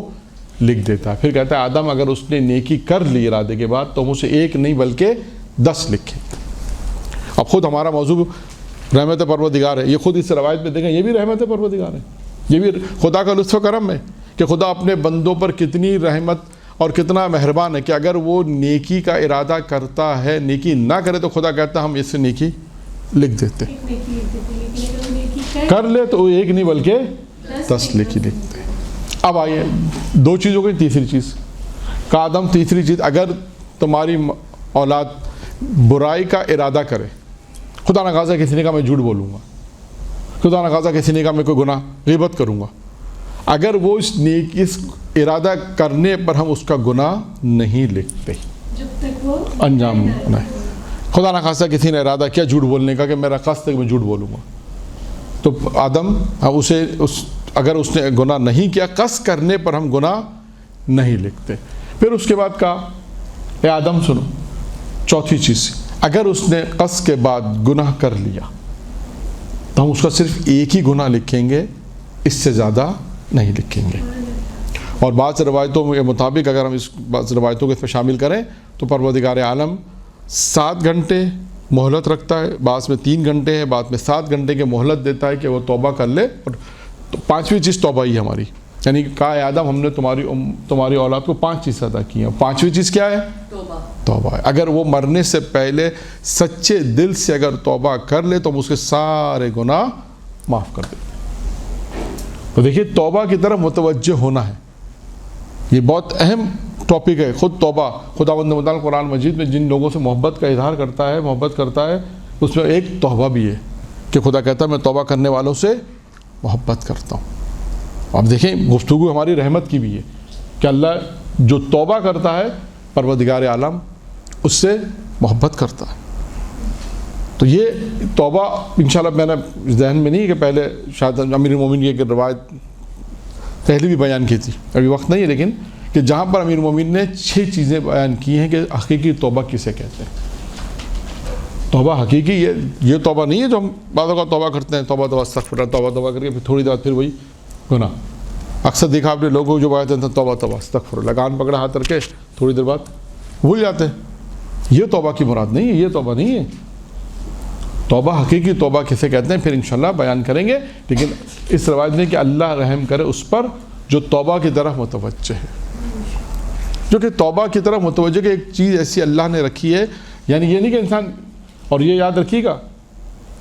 لکھ دیتا ہے. پھر کہتا ہے آدم اگر اس نے نیکی کر لی ارادے کے بعد تو ہم اسے 1 نہیں بلکہ 10 لکھیں. اب خود ہمارا موضوع رحمت پروردگار ہے. یہ خود اس روایت میں دیکھیں، یہ بھی رحمت پروردگار ہے. یہ بھی خدا کا لطف و کرم ہے کہ خدا اپنے بندوں پر کتنی رحمت اور کتنا مہربان ہے کہ اگر وہ نیکی کا ارادہ کرتا ہے، نیکی نہ کرے تو خدا کہتا ہے ہم اس سے نیکی لکھ دیتے. ایک نیکی لکھ دیتے، لیکن اگر وہ نیکی کر لے تو 1 نہیں بلکہ 10 نیکی لکھتے. اب آئیے 2 چیزوں کی تیسری چیز کا آدم. تیسری چیز، اگر تمہاری اولاد برائی کا ارادہ کرے، خدا نخواستہ کسی نے کہا میں جھوٹ بولوں گا، خدا نخواستہ کسی نے کہا میں کوئی گناہ غیبت کروں گا، اگر وہ اس ارادہ کرنے پر ہم اس کا گناہ نہیں لکھتے جب تک وہ انجام نہیں. خدا نخواستہ کسی نے ارادہ کیا جھوٹ بولنے کا کہ میرا قصد ہے کہ میں جھوٹ بولوں گا، تو آدم اسے اگر اس نے گناہ نہیں کیا، قصد کرنے پر ہم گناہ نہیں لکھتے. پھر اس کے بعد کہا اے آدم سنو، چوتھی چیز، اگر اس نے قصد کے بعد گناہ کر لیا تو ہم اس کا صرف 1 ہی گناہ لکھیں گے، اس سے زیادہ نہیں لکھیں گے. اور بعض روایتوں کے مطابق اگر ہم بعض روایتوں کو اس میں شامل کریں تو پروردگار عالم 7 گھنٹے مہلت رکھتا ہے، بعض میں 3 گھنٹے ہے، بعض میں 7 گھنٹے کی مہلت دیتا ہے کہ وہ توبہ کر لے. اور 5ویں چیز توبہ ہی ہماری، یعنی کہا اے آدم ہم نے تمہاری اولاد کو 5 چیز ادا کی ہیں. 5ویں چیز کیا ہے؟ توبہ ہے. اگر وہ مرنے سے پہلے سچے دل سے اگر توبہ کر لے تو ہم اس کے سارے گناہ معاف کر دیں. تو دیکھیے توبہ کی طرف متوجہ ہونا ہے، یہ بہت اہم ٹاپک ہے. خود توبہ، خداوند متعال قرآن مجید میں جن لوگوں سے محبت کا اظہار محبت کرتا ہے اس میں ایک توبہ بھی ہے کہ خدا کہتا ہے میں توبہ کرنے والوں سے محبت کرتا ہوں. اب دیکھیں گفتگو ہماری رحمت کی بھی ہے کہ اللہ جو توبہ کرتا ہے پروردگار عالم اس سے محبت کرتا ہے. تو یہ توبہ انشاءاللہ میں نے ذہن میں نہیں کہ پہلے شاید امیر المومنین کی ایک روایت پہلے بھی بیان کی تھی، ابھی وقت نہیں ہے، لیکن کہ جہاں پر امیر المومنین نے 6 چیزیں بیان کی ہیں کہ حقیقی توبہ کسے کہتے ہیں. توبہ حقیقی یہ توبہ نہیں ہے جو ہم بعض اوقات توبہ کرتے ہیں، توبہ استغفر توبہ کر کے پھر تھوڑی دیر پھر وہی گناہ. اکثر دیکھا آپ نے لوگوں جو باتیں ہیں توبہ استغفر لگان پکڑا ہاتھ کر کے تھوڑی دیر بعد بھول جاتے ہیں. یہ توبہ کی مراد نہیں ہے، یہ توبہ نہیں ہے. توبہ حقیقی توبہ کسے کہتے ہیں پھر انشاءاللہ بیان کریں گے. لیکن اس روایت میں کہ اللہ رحم کرے اس پر جو توبہ کی طرف متوجہ ہے، جو کہ توبہ کی طرف متوجہ کہ ایک چیز ایسی اللہ نے رکھی ہے. یعنی یہ نہیں کہ انسان، اور یہ یاد رکھیے گا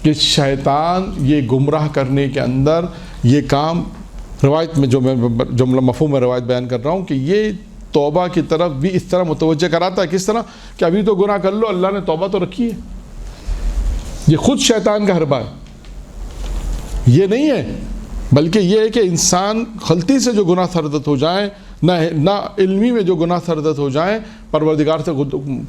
کہ شیطان یہ گمراہ کرنے کے اندر یہ کام، روایت میں جو میں جملہ مفہوم میں روایت بیان کر رہا ہوں کہ یہ توبہ کی طرف بھی اس طرح متوجہ کراتا ہے. کس طرح کہ ابھی تو گناہ کر لو، اللہ نے توبہ تو رکھی ہے. یہ خود شیطان کا حربہ ہے. یہ نہیں ہے، بلکہ یہ ہے کہ انسان غلطی سے جو گناہ سرزد ہو جائیں، نہ علمی میں جو گناہ سرزد ہو جائیں، پروردگار سے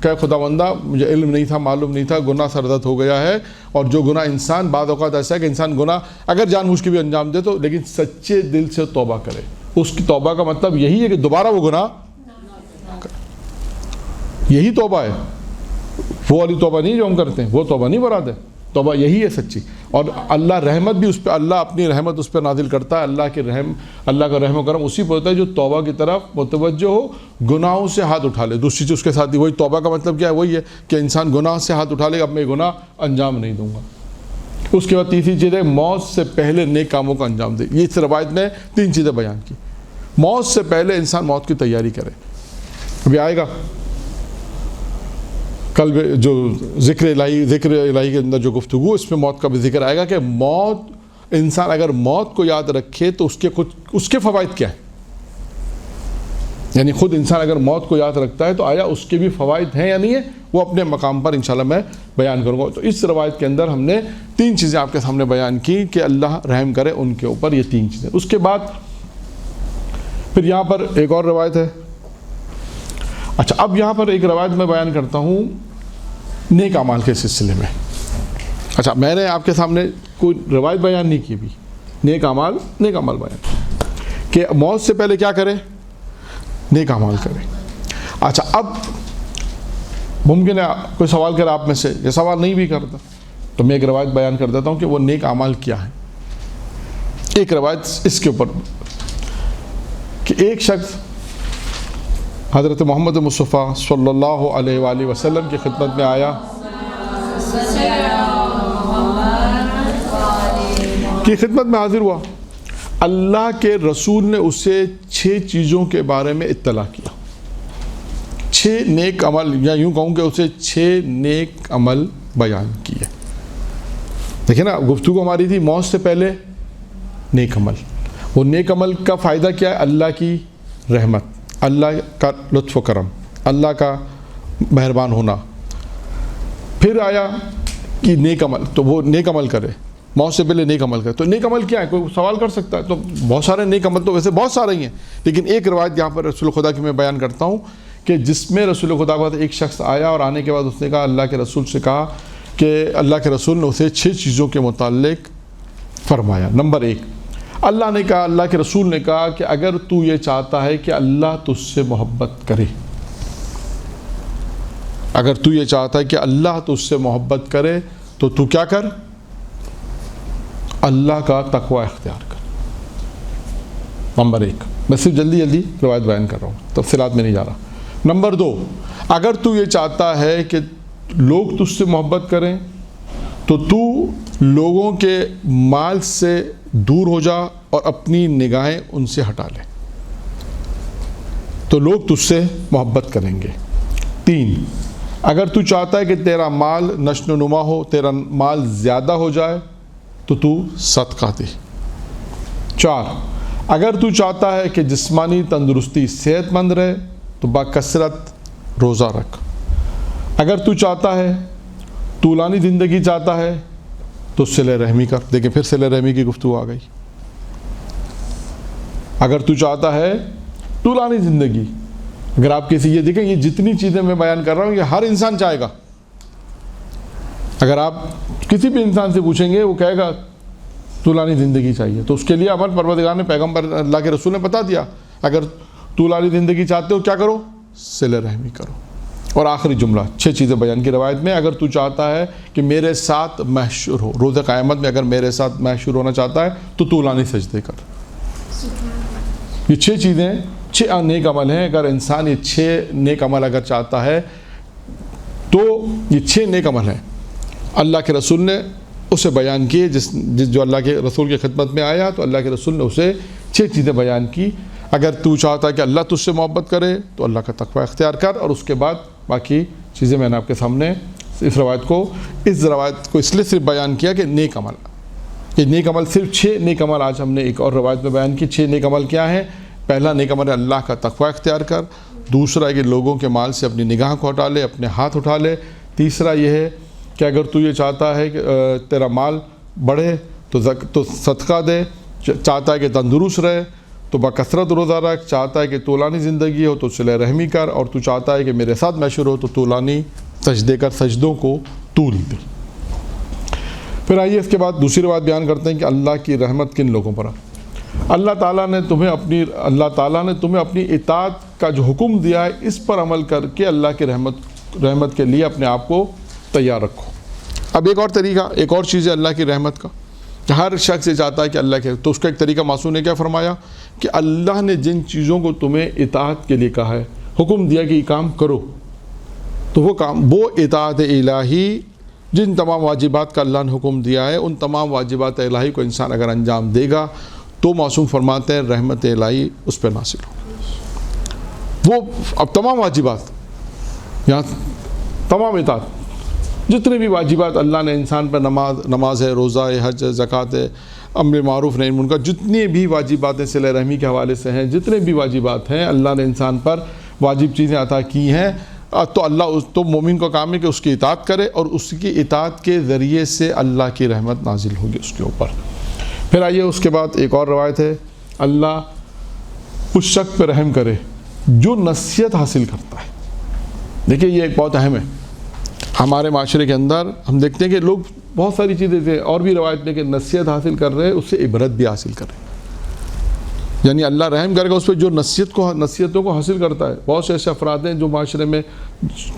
کہ خداوندہ مجھے علم نہیں تھا، معلوم نہیں تھا، گناہ سرزد ہو گیا ہے. اور جو گناہ انسان بعض اوقات ایسا ہے کہ انسان گناہ اگر جان بوجھ کے بھی انجام دے تو لیکن سچے دل سے توبہ کرے. اس کی توبہ کا مطلب یہی ہے کہ دوبارہ وہ گناہ کرے. یہی توبہ ہے، وہ والی توبہ نہیں جو ہم کرتے ہیں، وہ توبہ نہیں مراد ہے. توبہ یہی ہے سچی. اور اللہ رحمت بھی اس پہ، اللہ اپنی رحمت اس پہ نازل کرتا ہے. اللہ کا رحم و کرم اسی پہ ہوتا ہے جو توبہ کی طرف متوجہ ہو، گناہوں سے ہاتھ اٹھا لے. دوسری چیز اس کے ساتھ ہی وہی توبہ کا مطلب کیا ہے، وہی ہے کہ انسان گناہ سے ہاتھ اٹھا لے، اب میں گناہ انجام نہیں دوں گا. اس کے بعد تیسری چیز ہے موت سے پہلے نیک کاموں کا انجام دے. یہ اس روایت میں 3 چیزیں بیان کی. موت سے پہلے انسان موت کی تیاری کرے. ابھی آئے گا کل جو ذکر الہی کے اندر جو گفتگو، اس میں موت کا بھی ذکر آئے گا کہ موت، انسان اگر موت کو یاد رکھے تو اس کے فوائد کیا ہیں. یعنی خود انسان اگر موت کو یاد رکھتا ہے تو آیا اس کے بھی فوائد ہیں یا نہیں ہے، وہ اپنے مقام پر انشاءاللہ میں بیان کروں گا. تو اس روایت کے اندر ہم نے 3 چیزیں آپ کے سامنے بیان کی کہ اللہ رحم کرے ان کے اوپر، یہ 3 چیزیں. اس کے بعد پھر یہاں پر ایک اور روایت ہے. اچھا، اب یہاں پر ایک روایت میں بیان کرتا ہوں نیک اعمال کے سلسلے میں. اچھا، میں نے آپ کے سامنے کوئی روایت بیان نہیں کی بھی، نیک اعمال بیان کہ موت سے پہلے کیا کرے، نیک اعمال کرے. اچھا، اب ممکن ہے کوئی سوال کرے آپ میں سے، یہ سوال نہیں بھی کرتا تو میں ایک روایت بیان کر دیتا ہوں کہ وہ نیک اعمال کیا ہے. ایک روایت اس کے اوپر کہ ایک شخص حضرت محمد مصطفیٰ صلی اللہ علیہ وآلہ وسلم کی خدمت میں آیا، کی خدمت میں حاضر ہوا. اللہ کے رسول نے اسے 6 چیزوں کے بارے میں اطلاع کیا. 6 نیک عمل، یا یوں کہوں کہ اسے 6 نیک عمل بیان کیے. دیکھیں نا، گفتگو ہماری تھی موت سے پہلے نیک عمل. وہ نیک عمل کا فائدہ کیا ہے؟ اللہ کی رحمت، اللہ کا لطف و کرم، اللہ کا مہربان ہونا. پھر آیا کہ نیک عمل، تو وہ نیک عمل کرے، موت سے پہلے نیک عمل کرے. تو نیک عمل کیا ہے؟ کوئی سوال کر سکتا ہے. تو بہت سارے نیک عمل تو ویسے بہت سارے ہی ہیں، لیکن ایک روایت یہاں پر رسول خدا کی میں بیان کرتا ہوں کہ جس میں رسول خدا کے بعد ایک شخص آیا اور آنے کے بعد اس نے کہا، اللہ کے رسول سے کہا کہ اللہ کے رسول نے اسے 6 چیزوں کے متعلق فرمایا. نمبر 1، اللہ نے کہا، اللہ کے رسول نے کہا کہ اگر تو یہ چاہتا ہے کہ اللہ تجھ سے محبت کرے، اگر تو یہ چاہتا ہے کہ اللہ تجھ سے محبت کرے تو تو کیا کر؟ اللہ کا تقوی اختیار کر. نمبر 1، میں صرف جلدی روایت بیان کر رہا ہوں، تفصیلات میں نہیں جا رہا. نمبر 2، اگر تو یہ چاہتا ہے کہ لوگ تجھ سے محبت کریں تو تو لوگوں کے مال سے دور ہو جا اور اپنی نگاہیں ان سے ہٹا لے، تو لوگ تجھ سے محبت کریں گے. 3، اگر تو چاہتا ہے کہ تیرا مال نشو و نما ہو، تیرا مال زیادہ ہو جائے تو صدقہ دے. 4، اگر تو چاہتا ہے کہ جسمانی تندرستی، صحت مند رہے تو باکثرت روزہ رکھ. اگر تو چاہتا ہے، طولانی زندگی چاہتا ہے تو صلہ رحمی کر. دیکھیں پھر صلہ رحمی کی گفتگو آ گئی. اگر تو چاہتا ہے طولانی زندگی، اگر آپ کسی، یہ دیکھیں یہ جتنی چیزیں میں بیان کر رہا ہوں یہ ہر انسان چاہے گا. اگر آپ کسی بھی انسان سے پوچھیں گے وہ کہے گا طولانی زندگی چاہیے. تو اس کے لیے ہمارے پروردگار نے، پیغمبر اللہ کے رسول نے بتا دیا، اگر طولانی زندگی چاہتے ہو کیا کرو؟ صلہ رحمی کرو. اور آخری جملہ 6 چیزیں بیان کی روایت میں، اگر تو چاہتا ہے کہ میرے ساتھ محشور ہو، روز قیامت میں اگر میرے ساتھ محشور ہونا چاہتا ہے تو طولانی سجدے کر. یہ 6 چیزیں، 6 نیک عمل ہیں. اگر انسان یہ 6 نیک عمل اگر چاہتا ہے تو یہ 6 نیک عمل ہیں اللہ کے رسول نے اسے بیان کیے. جو اللہ کے رسول کی خدمت میں آیا تو اللہ کے رسول نے اسے 6 چیزیں بیان کی. اگر تو چاہتا ہے کہ اللہ تجھ سے محبت کرے تو اللہ کا تقوی اختیار کر. اور اس کے بعد باقی چیزیں میں نے آپ کے سامنے اس روایت کو اس لیے صرف بیان کیا کہ نیک عمل، یہ نیک عمل صرف 6 نیک عمل آج ہم نے ایک اور روایت میں بیان کی. 6 نیک عمل کیا ہیں؟ پہلا نیک عمل ہے اللہ کا تقوی اختیار کر. دوسرا ہے کہ لوگوں کے مال سے اپنی نگاہ کو ہٹا لے، اپنے ہاتھ اٹھا لے. تیسرا یہ ہے کہ اگر تو یہ چاہتا ہے کہ تیرا مال بڑھے تو صدقہ دے، چاہتا ہے کہ تندرست رہے تو بکثرت روزہ رکھ، چاہتا ہے کہ طولانی زندگی ہو تو صلہ رحمی کر، اور تو چاہتا ہے کہ میرے ساتھ محشر ہو تو طولانی سجدے کر، سجدوں کو طول دے۔ پھر آئیے اس کے بعد دوسری روایت بیان کرتے ہیں کہ اللہ کی رحمت کن لوگوں پر ہے۔ اللہ تعالیٰ نے تمہیں اپنی اطاعت کا جو حکم دیا ہے اس پر عمل کر کے اللہ کی رحمت کے لیے اپنے آپ کو تیار رکھو۔ اب ایک اور طریقہ، ایک اور چیز ہے اللہ کی رحمت کا کہ ہر شخص یہ چاہتا ہے کہ اللہ کے، تو اس کا ایک طریقہ معصوم نے کیا فرمایا کہ اللہ نے جن چیزوں کو تمہیں اطاعت کے لیے کہا ہے، حکم دیا کہ یہ کام کرو، تو وہ اطاعت الہی، جن تمام واجبات کا اللہ نے حکم دیا ہے ان تمام واجبات الہی کو انسان اگر انجام دے گا تو معصوم فرماتے ہیں رحمت الہی اس پہ نازل ہو۔ وہ اب تمام واجبات، یہاں تمام اطاعت، جتنے بھی واجبات اللہ نے انسان پر، نماز ہے، روزہ ہے، حج ہے، زکوٰۃ ہے، امر معروف نہی منکر، جتنی بھی واجبات ہیں صلہ رحمی کے حوالے سے ہیں، جتنے بھی واجبات ہیں اللہ نے انسان پر واجب چیزیں عطا کی ہیں، تو اللہ تو مومن کا کام ہے کہ اس کی اطاعت کرے اور اس کی اطاعت کے ذریعے سے اللہ کی رحمت نازل ہوگی اس کے اوپر۔ پھر آئیے اس کے بعد ایک اور روایت ہے، اللہ اس شخص پہ رحم کرے جو نصیحت حاصل کرتا ہے۔ دیکھیے یہ ایک بہت اہم ہے ہمارے معاشرے کے اندر، ہم دیکھتے ہیں کہ لوگ بہت ساری چیزیں تھے اور بھی روایت میں کہ نصیحت حاصل کر رہے ہیں، اس سے عبرت بھی حاصل کر رہے ہیں، یعنی اللہ رحم کرے گا اس پہ جو نصیحتوں کو حاصل کرتا ہے۔ بہت سے ایسے افراد ہیں جو معاشرے میں،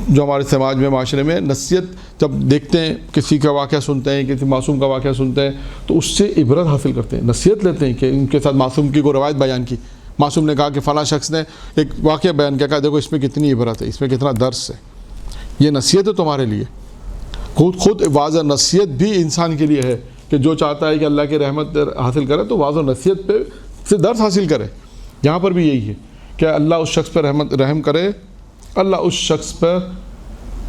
جو ہمارے سماج میں، معاشرے میں نصیحت جب دیکھتے ہیں، کسی کا واقعہ سنتے ہیں، کسی معصوم کا واقعہ سنتے ہیں تو اس سے عبرت حاصل کرتے ہیں، نصیحت لیتے ہیں کہ ان کے ساتھ معصوم کی کوئی روایت بیان کی، معصوم نے کہا کہ فلاں شخص نے ایک واقعہ بیان کیا، کہا دیکھو اس میں کتنی عبرت ہے، اس میں کتنا درس ہے، یہ نصیحت ہے تمہارے لیے۔ خود واضح نصیحت بھی انسان کے لیے ہے کہ جو چاہتا ہے کہ اللہ کی رحمت حاصل کرے تو واضح نصیحت پہ سے درس حاصل کرے۔ یہاں پر بھی یہی ہے کہ اللہ اس شخص پر رحم کرے، اللہ اس شخص پر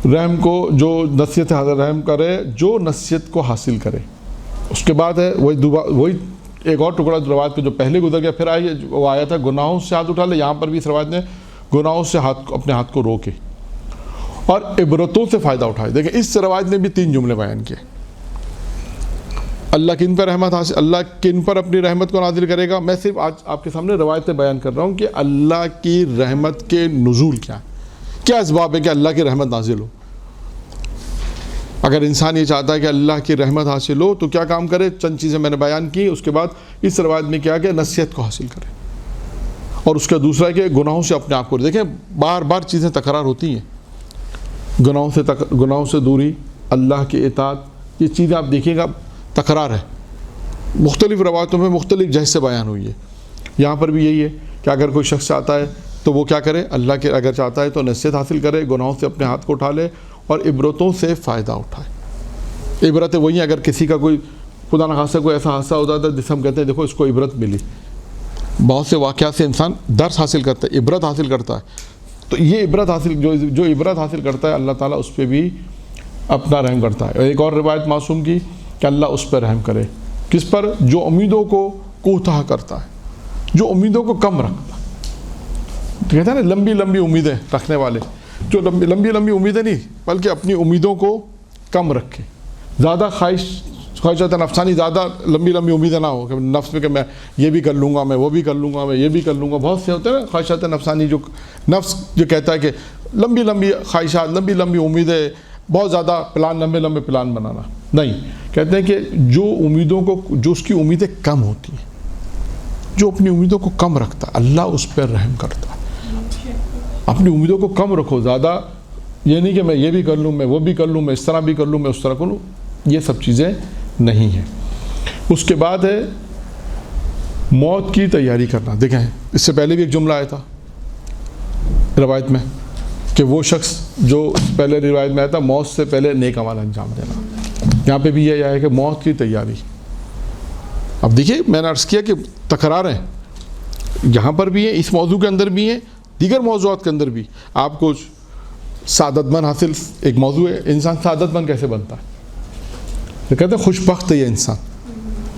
رحم کو جو نصیحت رحم کرے جو نصیحت کو حاصل کرے۔ اس کے بعد ہے وہی ایک اور ٹکڑا روایت پہ جو پہلے گزر گیا، پھر آئیے وہ آیا تھا گناہوں سے ہاتھ اٹھا لے، یہاں پر بھی اس روایت نے گناہوں سے اپنے ہاتھ کو روکے اور عبرتوں سے فائدہ اٹھائے۔ دیکھیں اس روایت نے بھی 3 جملے بیان کیے، اللہ کن پر رحمت حاصل، اللہ کن پر اپنی رحمت کو نازل کرے گا۔ میں صرف آج آپ کے سامنے روایتیں بیان کر رہا ہوں کہ اللہ کی رحمت کے نزول کیا ہے، کیا اسباب ہے کہ اللہ کی رحمت نازل ہو۔ اگر انسان یہ چاہتا ہے کہ اللہ کی رحمت حاصل ہو تو کیا کام کرے، چند چیزیں میں نے بیان کی، اس کے بعد اس روایت میں کیا کہ نصیحت کو حاصل کرے، اور اس کا دوسرا ہے کہ گناہوں سے اپنے آپ کو، دیکھیں بار بار چیزیں تکرار ہوتی ہیں، گناہوں سے دوری، اللہ کی اطاعت، یہ چیزیں آپ دیکھیے گا تکرار ہے، مختلف روایتوں میں مختلف جہت سے بیان ہوئی ہے۔ یہاں پر بھی یہی ہے کہ اگر کوئی شخص چاہتا ہے تو وہ کیا کرے، اللہ کے اگر چاہتا ہے تو نصیحت حاصل کرے، گناہوں سے اپنے ہاتھ کو اٹھا لے اور عبرتوں سے فائدہ اٹھائے۔ عبرتیں وہی ہیں، اگر کسی کا کوئی خدا نخواستہ کوئی ایسا حادثہ ہوتا ہے جسے ہم کہتے ہیں دیکھو اس کو عبرت ملی، بہت سے واقعات سے انسان درس حاصل کرتا ہے، عبرت حاصل کرتا ہے، تو یہ عبرت حاصل جو عبرت حاصل کرتا ہے اللہ تعالیٰ اس پہ بھی اپنا رحم کرتا ہے۔ اور ایک اور روایت معصوم کی کہ اللہ اس پر رحم کرے، کس پر، جو امیدوں کو کوتاہ کرتا ہے، جو امیدوں کو کم رکھتا ہے، کہتے ہیں نا لمبی لمبی امیدیں رکھنے والے، جو لمبی لمبی امیدیں نہیں بلکہ اپنی امیدوں کو کم رکھے، زیادہ خواہشات نفسانی، زیادہ لمبی لمبی امیدیں نہ ہو کہ نفس میں کہ میں یہ بھی کر لوں گا، میں وہ بھی کر لوں گا، میں یہ بھی کر لوں گا۔ بہت سے ہوتے ہیں نا خواہشات نفسانی، جو نفس جو کہتا ہے کہ لمبی لمبی خواہشات، لمبی لمبی امیدیں، بہت زیادہ پلان، لمبے لمبے پلان بنانا نہیں، کہتے ہیں کہ جو امیدوں کو، جو اس کی امیدیں کم ہوتی ہیں، جو اپنی امیدوں کو کم رکھتا ہے اللہ اس پر رحم کرتا ہے۔ اپنی امیدوں کو کم رکھو، زیادہ یہ نہیں کہ میں یہ بھی کر لوں، میں وہ بھی کر لوں، میں اس طرح بھی کر لوں، میں اس طرح کروں، یہ سب چیزیں نہیں ہیں۔ اس کے بعد ہے موت کی تیاری کرنا۔ دیکھیں اس سے پہلے بھی ایک جملہ آیا تھا روایت میں کہ وہ شخص جو پہلے روایت میں آیا تھا موت سے پہلے نیک عمل انجام دینا، یہاں پہ بھی یہ آیا ہے کہ موت کی تیاری۔ اب دیکھیے میں نے عرض کیا کہ تکرار ہیں، یہاں پر بھی ہیں، اس موضوع کے اندر بھی ہیں، دیگر موضوعات کے اندر بھی۔ آپ کو سعادت مند حاصل، ایک موضوع ہے انسان سعادت مند کیسے بنتا ہے، تو کہتے ہیں خوش بخت ہے یہ انسان،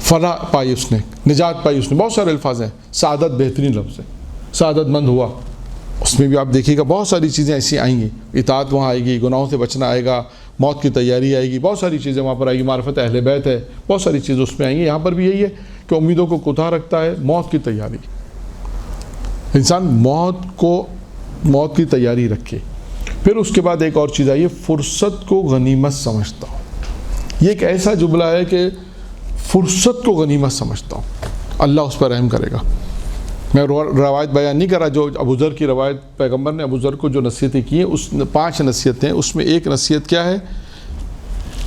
فلاح پائی اس نے، نجات پائی اس نے، بہت سارے الفاظ ہیں، سعادت بہترین لفظ ہے، سعادت مند ہوا، اس میں بھی آپ دیکھیے گا بہت ساری چیزیں ایسی آئیں گی، اطاعت وہاں آئے گی، گناہوں سے بچنا آئے گا، موت کی تیاری آئے گی، بہت ساری چیزیں وہاں پر آئے گی، معرفت اہل بیت ہے، بہت ساری چیزیں اس میں آئیں گی۔ یہاں پر بھی یہی ہے کہ امیدوں کو کوتاہ رکھتا ہے، موت کی تیاری، انسان موت کی تیاری رکھے۔ پھر اس کے بعد ایک اور چیز آئی ہے، فرصت کو غنیمت سمجھتا ہوں۔ یہ ایک ایسا جملہ ہے کہ فرصت کو غنیمت سمجھتا ہوں، اللہ اس پر رحم کرے گا۔ میں روایت بیان نہیں کر رہا، جو ابو ذر کی روایت، پیغمبر نے ابو ذر کو جو نصیحتیں کی ہیں، اس 5 نصیحتیں، اس میں ایک نصیحت کیا ہے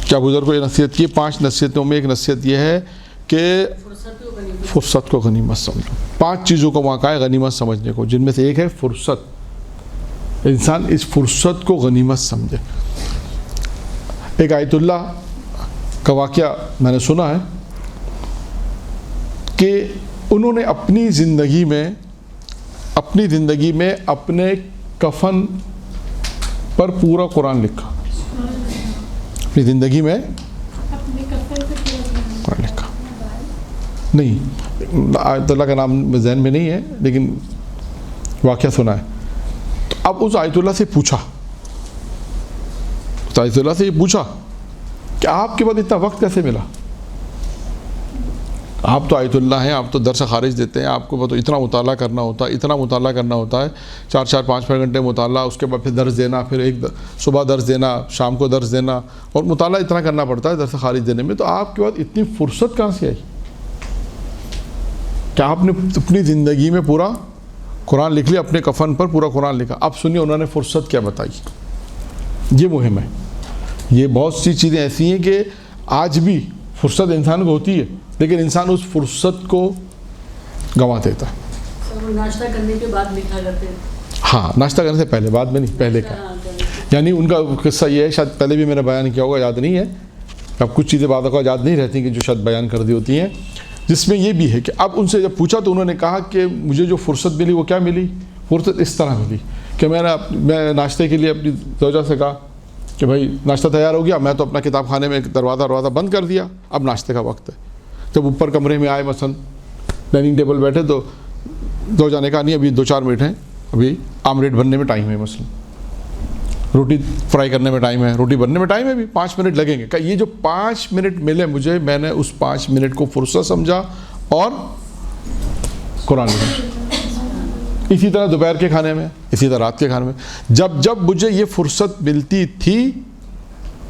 کہ ابو ذر کو یہ نصیحت کی، 5 نصیحتوں میں ایک نصیحت یہ ہے کہ فرصت کو غنیمت سمجھو۔ 5 چیزوں کو وہاں کہا ہے غنیمت سمجھنے کو، جن میں سے ایک ہے فرصت۔ انسان اس فرصت کو غنیمت سمجھے۔ ایک آیت اللہ کا واقعہ میں نے سنا ہے کہ انہوں نے اپنی زندگی میں اپنے کفن پر پورا قرآن لکھا، اپنی زندگی میں اپنے کفن سے قرآن لکھا۔ نہیں، آیت اللہ کا نام ذہن میں نہیں ہے، لیکن واقعہ سنا ہے۔ تو اب اس آیت اللہ سے پوچھا کہ آپ کے بعد اتنا وقت کیسے ملا؟ آپ تو آیت اللہ ہیں، آپ تو درس خارج دیتے ہیں، آپ کو تو اتنا مطالعہ کرنا ہوتا ہے 4-4 5-5 گھنٹے مطالعہ، اس کے بعد پھر درس دینا، پھر ایک صبح درس دینا، شام کو درس دینا، اور مطالعہ اتنا کرنا پڑتا ہے درس خارج دینے میں، تو آپ کے بعد اتنی فرصت کہاں سے آئی کہ آپ نے اپنی زندگی میں پورا قرآن لکھ لیا، اپنے کفن پر پورا قرآن لکھا؟ اب سنیے انہوں نے فرصت کیا بتائی، یہ مہم ہے۔ یہ بہت سی چیزیں ایسی ہیں کہ آج بھی فرصت انسان کو ہوتی ہے، لیکن انسان اس فرصت کو گنوا دیتا ہے۔ سر ناشتہ کرنے کے بعد لکھا کرتے ہیں؟ ہاں، ناشتہ کرنے سے پہلے، بعد میں نہیں، پہلے کا۔ یعنی ان کا قصہ یہ ہے، شاید پہلے بھی میں نے بیان کیا ہوگا، یاد نہیں ہے، اب کچھ چیزیں بعد کو یاد نہیں رہتی کہ جو شاید بیان کر دی ہوتی ہیں، جس میں یہ بھی ہے کہ اب ان سے جب پوچھا تو انہوں نے کہا کہ مجھے جو فرصت ملی وہ کیا ملی؟ فرصت اس طرح ملی کہ میں ناشتے کے لیے اپنی زوجہ سے کہا کہ بھائی ناشتہ تیار ہو گیا، میں تو اپنا کتاب خانے میں دروازہ بند کر دیا، اب ناشتے کا وقت ہے۔ جب اوپر کمرے میں آئے، مثلا ڈائننگ ٹیبل بیٹھے، تو زوجہ نے کہا نہیں ابھی 2-4 منٹ ہیں، ابھی آملیٹ بننے میں ٹائم ہے، مثلا روٹی فرائی کرنے میں ٹائم ہے، روٹی بننے میں ٹائم ہے، ابھی 5 منٹ لگیں گے۔ کہ یہ جو 5 منٹ ملے مجھے، میں نے اس 5 منٹ کو فرصت سمجھا اور قرآن لکھا۔ اسی طرح دوپہر کے کھانے میں، اسی طرح رات کے کھانے میں، جب مجھے یہ فرصت ملتی تھی،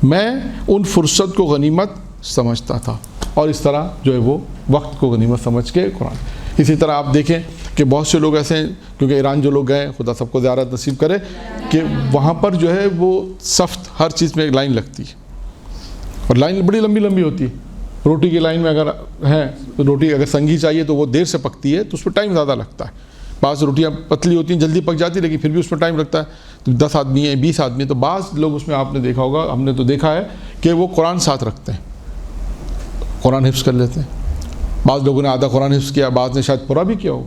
میں ان فرصت کو غنیمت سمجھتا تھا، اور اس طرح جو ہے وہ وقت کو غنیمت سمجھ کے قرآن۔ اسی طرح آپ دیکھیں کہ بہت سے لوگ ایسے ہیں، کیونکہ ایران جو لوگ گئے، خدا سب کو زیارت نصیب کرے، کہ وہاں پر جو ہے وہ صف، ہر چیز میں ایک لائن لگتی ہے، اور لائن بڑی لمبی ہوتی ہے۔ روٹی کی لائن میں اگر ہے، روٹی اگر سنگھی چاہیے تو وہ دیر سے پکتی ہے، تو اس پہ ٹائم زیادہ لگتا ہے۔ بعض روٹیاں پتلی ہوتی ہیں، جلدی پک جاتی ہیں، لیکن پھر بھی اس میں ٹائم لگتا ہے۔ تو 10 آدمی ہیں، 20 آدمی ہیں، تو بعض لوگ اس میں آپ نے دیکھا ہوگا، ہم نے تو دیکھا ہے کہ وہ قرآن ساتھ رکھتے ہیں، قرآن حفظ کر لیتے ہیں۔ بعض لوگوں نے آدھا قرآن حفظ کیا، بعض نے شاید پورا بھی کیا ہو،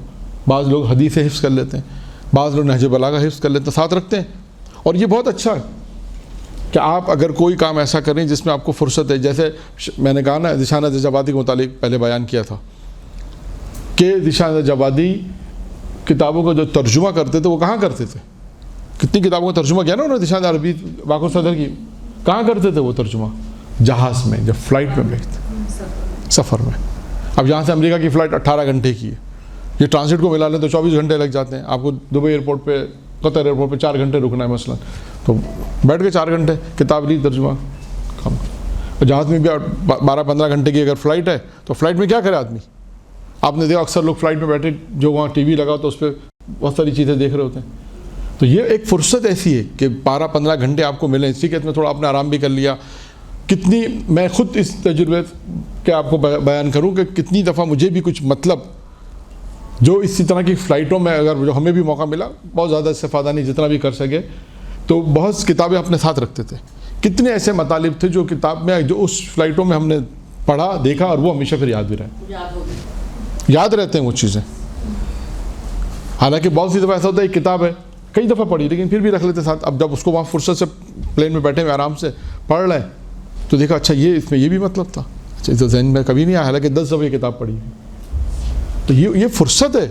بعض لوگ حدیث حفظ کر لیتے ہیں، بعض لوگ نہج بلاغہ حفظ کر لیتے ہیں، ساتھ رکھتے ہیں۔ اور یہ بہت اچھا ہے کہ آپ اگر کوئی کام ایسا کریں جس میں آپ کو فرصت ہے، جیسے میں نے کہا نا ذیشان نجابادی کے متعلق پہلے بیان کیا تھا کہ ذیشان نجابادی کتابوں کا جو ترجمہ کرتے تھے وہ کہاں کرتے تھے؟ کتنی کتابوں کا ترجمہ کیا نا انہوں نے ذیشان عربی باقر صدر کی، کہاں کرتے تھے وہ ترجمہ؟ جہاز میں، جب فلائٹ میں بیٹھتے، سفر میں۔ اب یہاں سے امریکہ کی فلائٹ 18 گھنٹے کی ہے، یہ ٹرانزٹ کو ملا لیں تو 24 گھنٹے لگ جاتے ہیں۔ آپ کو دبئی ایئرپورٹ پہ، قطر ایئرپورٹ پہ 4 گھنٹے رکنا ہے مثلا، تو بیٹھ کے 4 گھنٹے کتاب لی، ترجمہ کام۔ اور جہاز میں بھی 12-15 گھنٹے کی اگر فلائٹ ہے تو فلائٹ میں کیا کرے آدمی؟ آپ نے دیکھا اکثر لوگ فلائٹ میں بیٹھے، جو وہاں ٹی وی لگا تو اس پہ بہت ساری چیزیں دیکھ رہے ہوتے ہیں۔ تو یہ ایک فرصت ایسی ہے کہ 12-15 گھنٹے آپ کو ملیں، اسی کے میں تھوڑا آپ نے آرام بھی کر لیا۔ کتنی، میں خود اس تجربے کے آپ کو بیان کروں کہ کتنی دفعہ مجھے بھی کچھ مطلب جو اسی طرح کی فلائٹوں میں اگر جو ہمیں بھی موقع ملا، بہت زیادہ استفادہ نہیں، جتنا بھی کر سکے، تو بہت سی کتابیں اپنے ساتھ رکھتے تھے۔ کتنے ایسے مطالب تھے جو کتاب میں، جو اس فلائٹوں میں ہم نے پڑھا، دیکھا، اور وہ ہمیشہ پھر یاد بھی رہے، یاد رہتے ہیں وہ چیزیں۔ حالانکہ بہت سی دفعہ ایسا ہوتا ہے ایک کتاب ہے کئی دفعہ پڑھی لیکن پھر بھی رکھ لیتے ساتھ۔ اب جب اس کو وہاں فرصت سے پلین میں بیٹھے ہوئے آرام سے پڑھ رہے تو دیکھا اچھا یہ اس میں یہ بھی مطلب تھا، اچھا تو ذہن میں کبھی نہیں آیا، حالانکہ 10 دفعہ یہ کتاب پڑھی۔ تو یہ فرصت ہے۔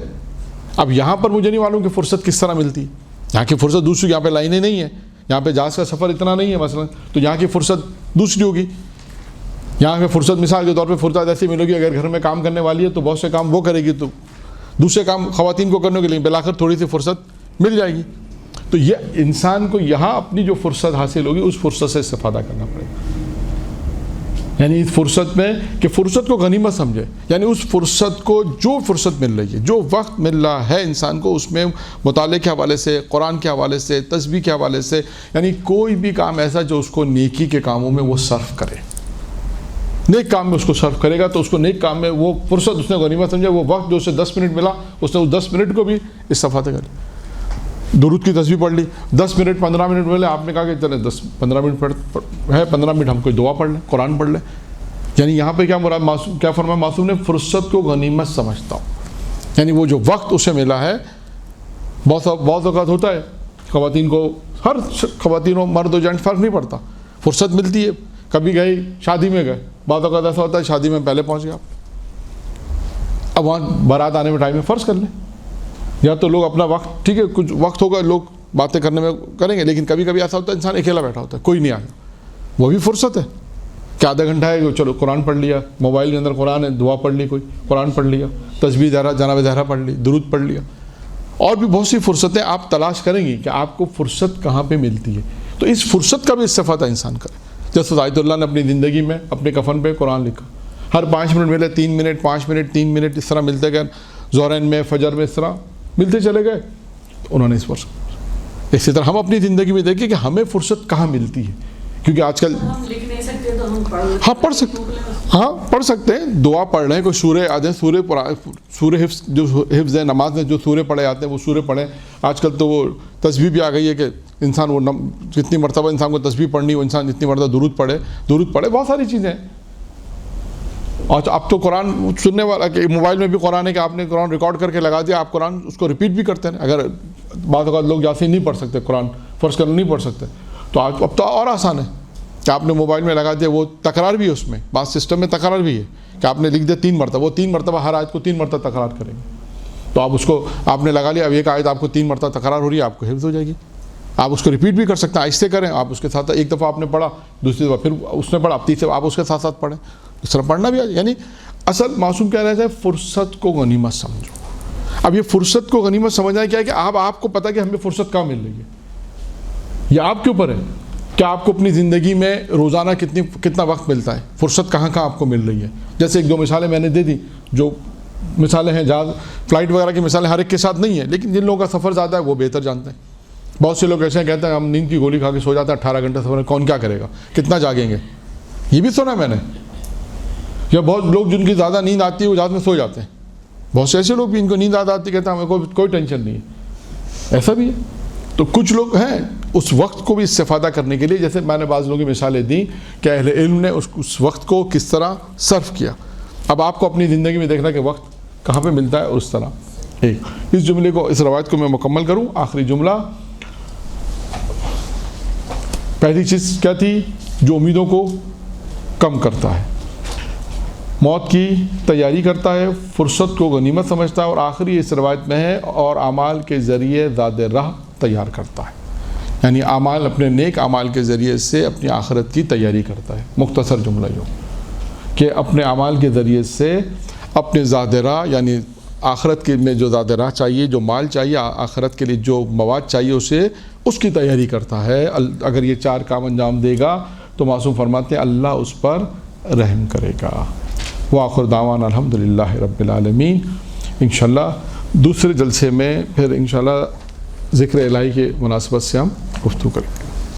اب یہاں پر مجھے نہیں معلوم کہ فرصت کس طرح ملتی ہے، یہاں کی فرصت دوسری، یہاں پہ لائنیں نہیں ہیں، یہاں پہ جہاز کا سفر اتنا نہیں ہے مثلا، تو یہاں کی فرصت دوسری ہوگی. یہاں پہ فرصت مثال کے طور پہ فرصت ایسی ملے گی، اگر گھر میں کام کرنے والی ہے تو بہت سے کام وہ کرے گی، تو دوسرے کام خواتین کو کرنے کے لیے بالآخر تھوڑی سی فرصت مل جائے گی. تو یہ انسان کو یہاں اپنی جو فرصت حاصل ہوگی اس فرصت سے استفادہ کرنا پڑے گا. یعنی اس فرصت میں کہ فرصت کو غنیمت سمجھے، یعنی اس فرصت کو جو فرصت مل رہی ہے، جو وقت مل رہا ہے انسان کو، اس میں مطالعے کے حوالے سے، قرآن کے حوالے سے، تسبیح کے حوالے سے، یعنی کوئی بھی کام ایسا جو اس کو نیکی کے کاموں میں وہ صرف کرے. نیک کام میں اس کو صرف کرے گا تو اس کو نیک کام میں وہ فرصت اس نے غنیمت سمجھا. وہ وقت جو اسے 10 منٹ ملا، اس نے اس 10 منٹ کو بھی استفادہ کر لیا. درود کی تسبیح پڑھ لی، 10 منٹ 15 منٹ ملے، آپ نے کہا کہ چلے 10-15 منٹ ہے، 15 منٹ ہم کوئی دعا پڑھ لیں، قرآن پڑھ لیں. یعنی یہاں پہ کیا مراد معصوم کیا فرمایا معصوم نے؟ فرصت کو غنیمت سمجھتا ہوں. یعنی وہ جو وقت اسے ملا ہے، بہت اوقات ہوتا ہے خواتین کو، ہر خواتین و مرد و جینٹ فرق نہیں پڑتا، فرصت ملتی ہے. کبھی گئی شادی میں گئے، بعض اوقات ایسا ہوتا ہے شادی میں پہلے پہنچ گیا، اب وہاں بارات آنے میں ٹائم ہے. فرض کر لیں یا تو لوگ اپنا وقت، ٹھیک ہے کچھ وقت ہوگا لوگ باتیں کرنے میں کریں گے، لیکن کبھی کبھی ایسا ہوتا ہے انسان اکیلا بیٹھا ہوتا ہے، کوئی نہیں آیا، وہ بھی فرصت ہے کہ آدھا گھنٹہ ہے، چلو قرآن پڑھ لیا، موبائل کے اندر قرآن ہے، دعا پڑھ لی، کوئی قرآن پڑھ لیا، تسبیح جناب زہرا پڑھ لی، درود پڑھ لیا. اور بھی بہت سی فرصتیں آپ تلاش کریں گی کہ آپ کو فرصت کہاں پہ ملتی ہے. تو اس فرصت کا بھی استفادہ انسان کرے. جیسے آیت اللہ نے اپنی زندگی میں اپنے کفن پہ قرآن لکھا، ہر 5 منٹ ملے، 3 منٹ 5 منٹ 3 منٹ اس طرح ملتے گئے، ظہرین میں فجر میں اس طرح ملتے چلے گئے. انہوں نے اس فرصت. اسی طرح ہم اپنی زندگی میں دیکھیں کہ ہمیں فرصت کہاں ملتی ہے، کیونکہ آج کل ہم لکھ نہیں سکتے تو ہم پڑھ سکتے ہیں، دعا پڑھ رہے ہیں، کوئی سورہ آ جائیں، سورہ حفظ جو حفظ ہے نماز میں جو سورے پڑھے جاتے ہیں وہ سورے پڑھیں. آج کل تو وہ تسبیح بھی آ گئی ہے کہ انسان وہ جتنی مرتبہ انسان کو تسبیح پڑھنی وہ انسان جتنی مرتبہ درود پڑھے. بہت ساری چیزیں ہیں. اور اب تو قرآن سننے والا کہ موبائل میں بھی قرآن ہے کہ آپ نے قرآن ریکارڈ کر کے لگا دیا، آپ قرآن اس کو ریپیٹ بھی کرتے ہیں. اگر بعض اوقات لوگ جیسے نہیں پڑھ سکتے قرآن، فرض کرنا نہیں پڑھ سکتے، تو اب تو اور آسان ہے کہ آپ نے موبائل میں لگا دیا، وہ تکرار بھی ہے اس میں، بعض سسٹم میں تکرار بھی ہے کہ آپ نے لکھ دیا 3 مرتبہ، وہ 3 مرتبہ ہر آیت کو 3 مرتبہ تکرار کریں گے. تو آپ اس کو آپ نے لگا لیا، اب ایک آیت آپ کو 3 مرتبہ تکرار ہو رہی ہے، آپ کو حفظ ہو جائے گی. آپ اس کو ریپیٹ بھی کر سکتے ہیں، آہستہ کریں. آپ اس کے ساتھ ایک دفعہ آپ نے پڑھا، دوسری دفعہ پھر اس نے پڑھا، اب تیسری آپ اس کے ساتھ پڑھیں، اس طرح پڑھنا بھی. یعنی اصل معصوم کہہ رہے تھے فرصت کو غنیمت سمجھو. اب یہ فرصت کو غنیمت سمجھنا کیا ہے کہ آپ کو پتہ کہ ہمیں فرصت کہاں مل رہی ہے، یہ آپ کے اوپر ہے کہ آپ کو اپنی زندگی میں روزانہ کتنا وقت ملتا ہے، فرصت کہاں آپ کو مل رہی ہے. جیسے 1-2 مثالیں میں نے دے دی، جو مثالیں ہیں جہاز فلائٹ وغیرہ کی مثالیں ہر ایک کے ساتھ نہیں ہیں، لیکن جن لوگوں کا سفر زیادہ ہے وہ بہتر جانتے ہیں. بہت سے لوگ ایسے ہیں کہتے ہیں ہم نیند کی گولی کھا کے سو جاتے ہیں، 18 گھنٹے سفر میں کون کیا کرے گا، کتنا جاگیں گے. یہ بھی سنا میں نے. یا بہت لوگ جن کی زیادہ نیند آتی ہے وہ جہاز میں سو جاتے ہیں. بہت سے ایسے لوگ بھی ان کو نیند آتی کہتے ہیں ہمیں کوئی ٹینشن نہیں ہے، ایسا بھی ہے. تو کچھ لوگ ہیں اس وقت کو بھی استفادہ کرنے کے لیے، جیسے میں نے بعض لوگوں کی مثالیں دیں کہ اہل علم نے اس وقت کو کس طرح صرف کیا. اب آپ کو اپنی زندگی میں دیکھنا کہ وقت کہاں پہ ملتا ہے، اور اس طرح اس جملے کو، اس روایت کو میں مکمل کروں. آخری جملہ، پہلی چیز کیا تھی؟ جو امیدوں کو کم کرتا ہے، موت کی تیاری کرتا ہے، فرصت کو غنیمت سمجھتا ہے، اور آخری اس روایت میں ہے اور اعمال کے ذریعے زاد راہ تیار کرتا ہے. یعنی اعمال، اپنے نیک اعمال کے ذریعے سے اپنی آخرت کی تیاری کرتا ہے. مختصر جملہ جو کہ اپنے اعمال کے ذریعے سے اپنے زاد راہ، یعنی آخرت کے میں جو زاد راہ چاہیے، جو مال چاہیے آخرت کے لیے، جو مواد چاہیے اس کی تیاری کرتا ہے. اگر یہ 4 کام انجام دے گا تو معصوم فرماتے ہیں اللہ اس پر رحم کرے گا. وآخر دعوانا الحمدللہ رب العالمین. انشاءاللہ دوسرے جلسے میں پھر انشاءاللہ ذکر الہی کے مناسبت سے ہم گفتگو کریں.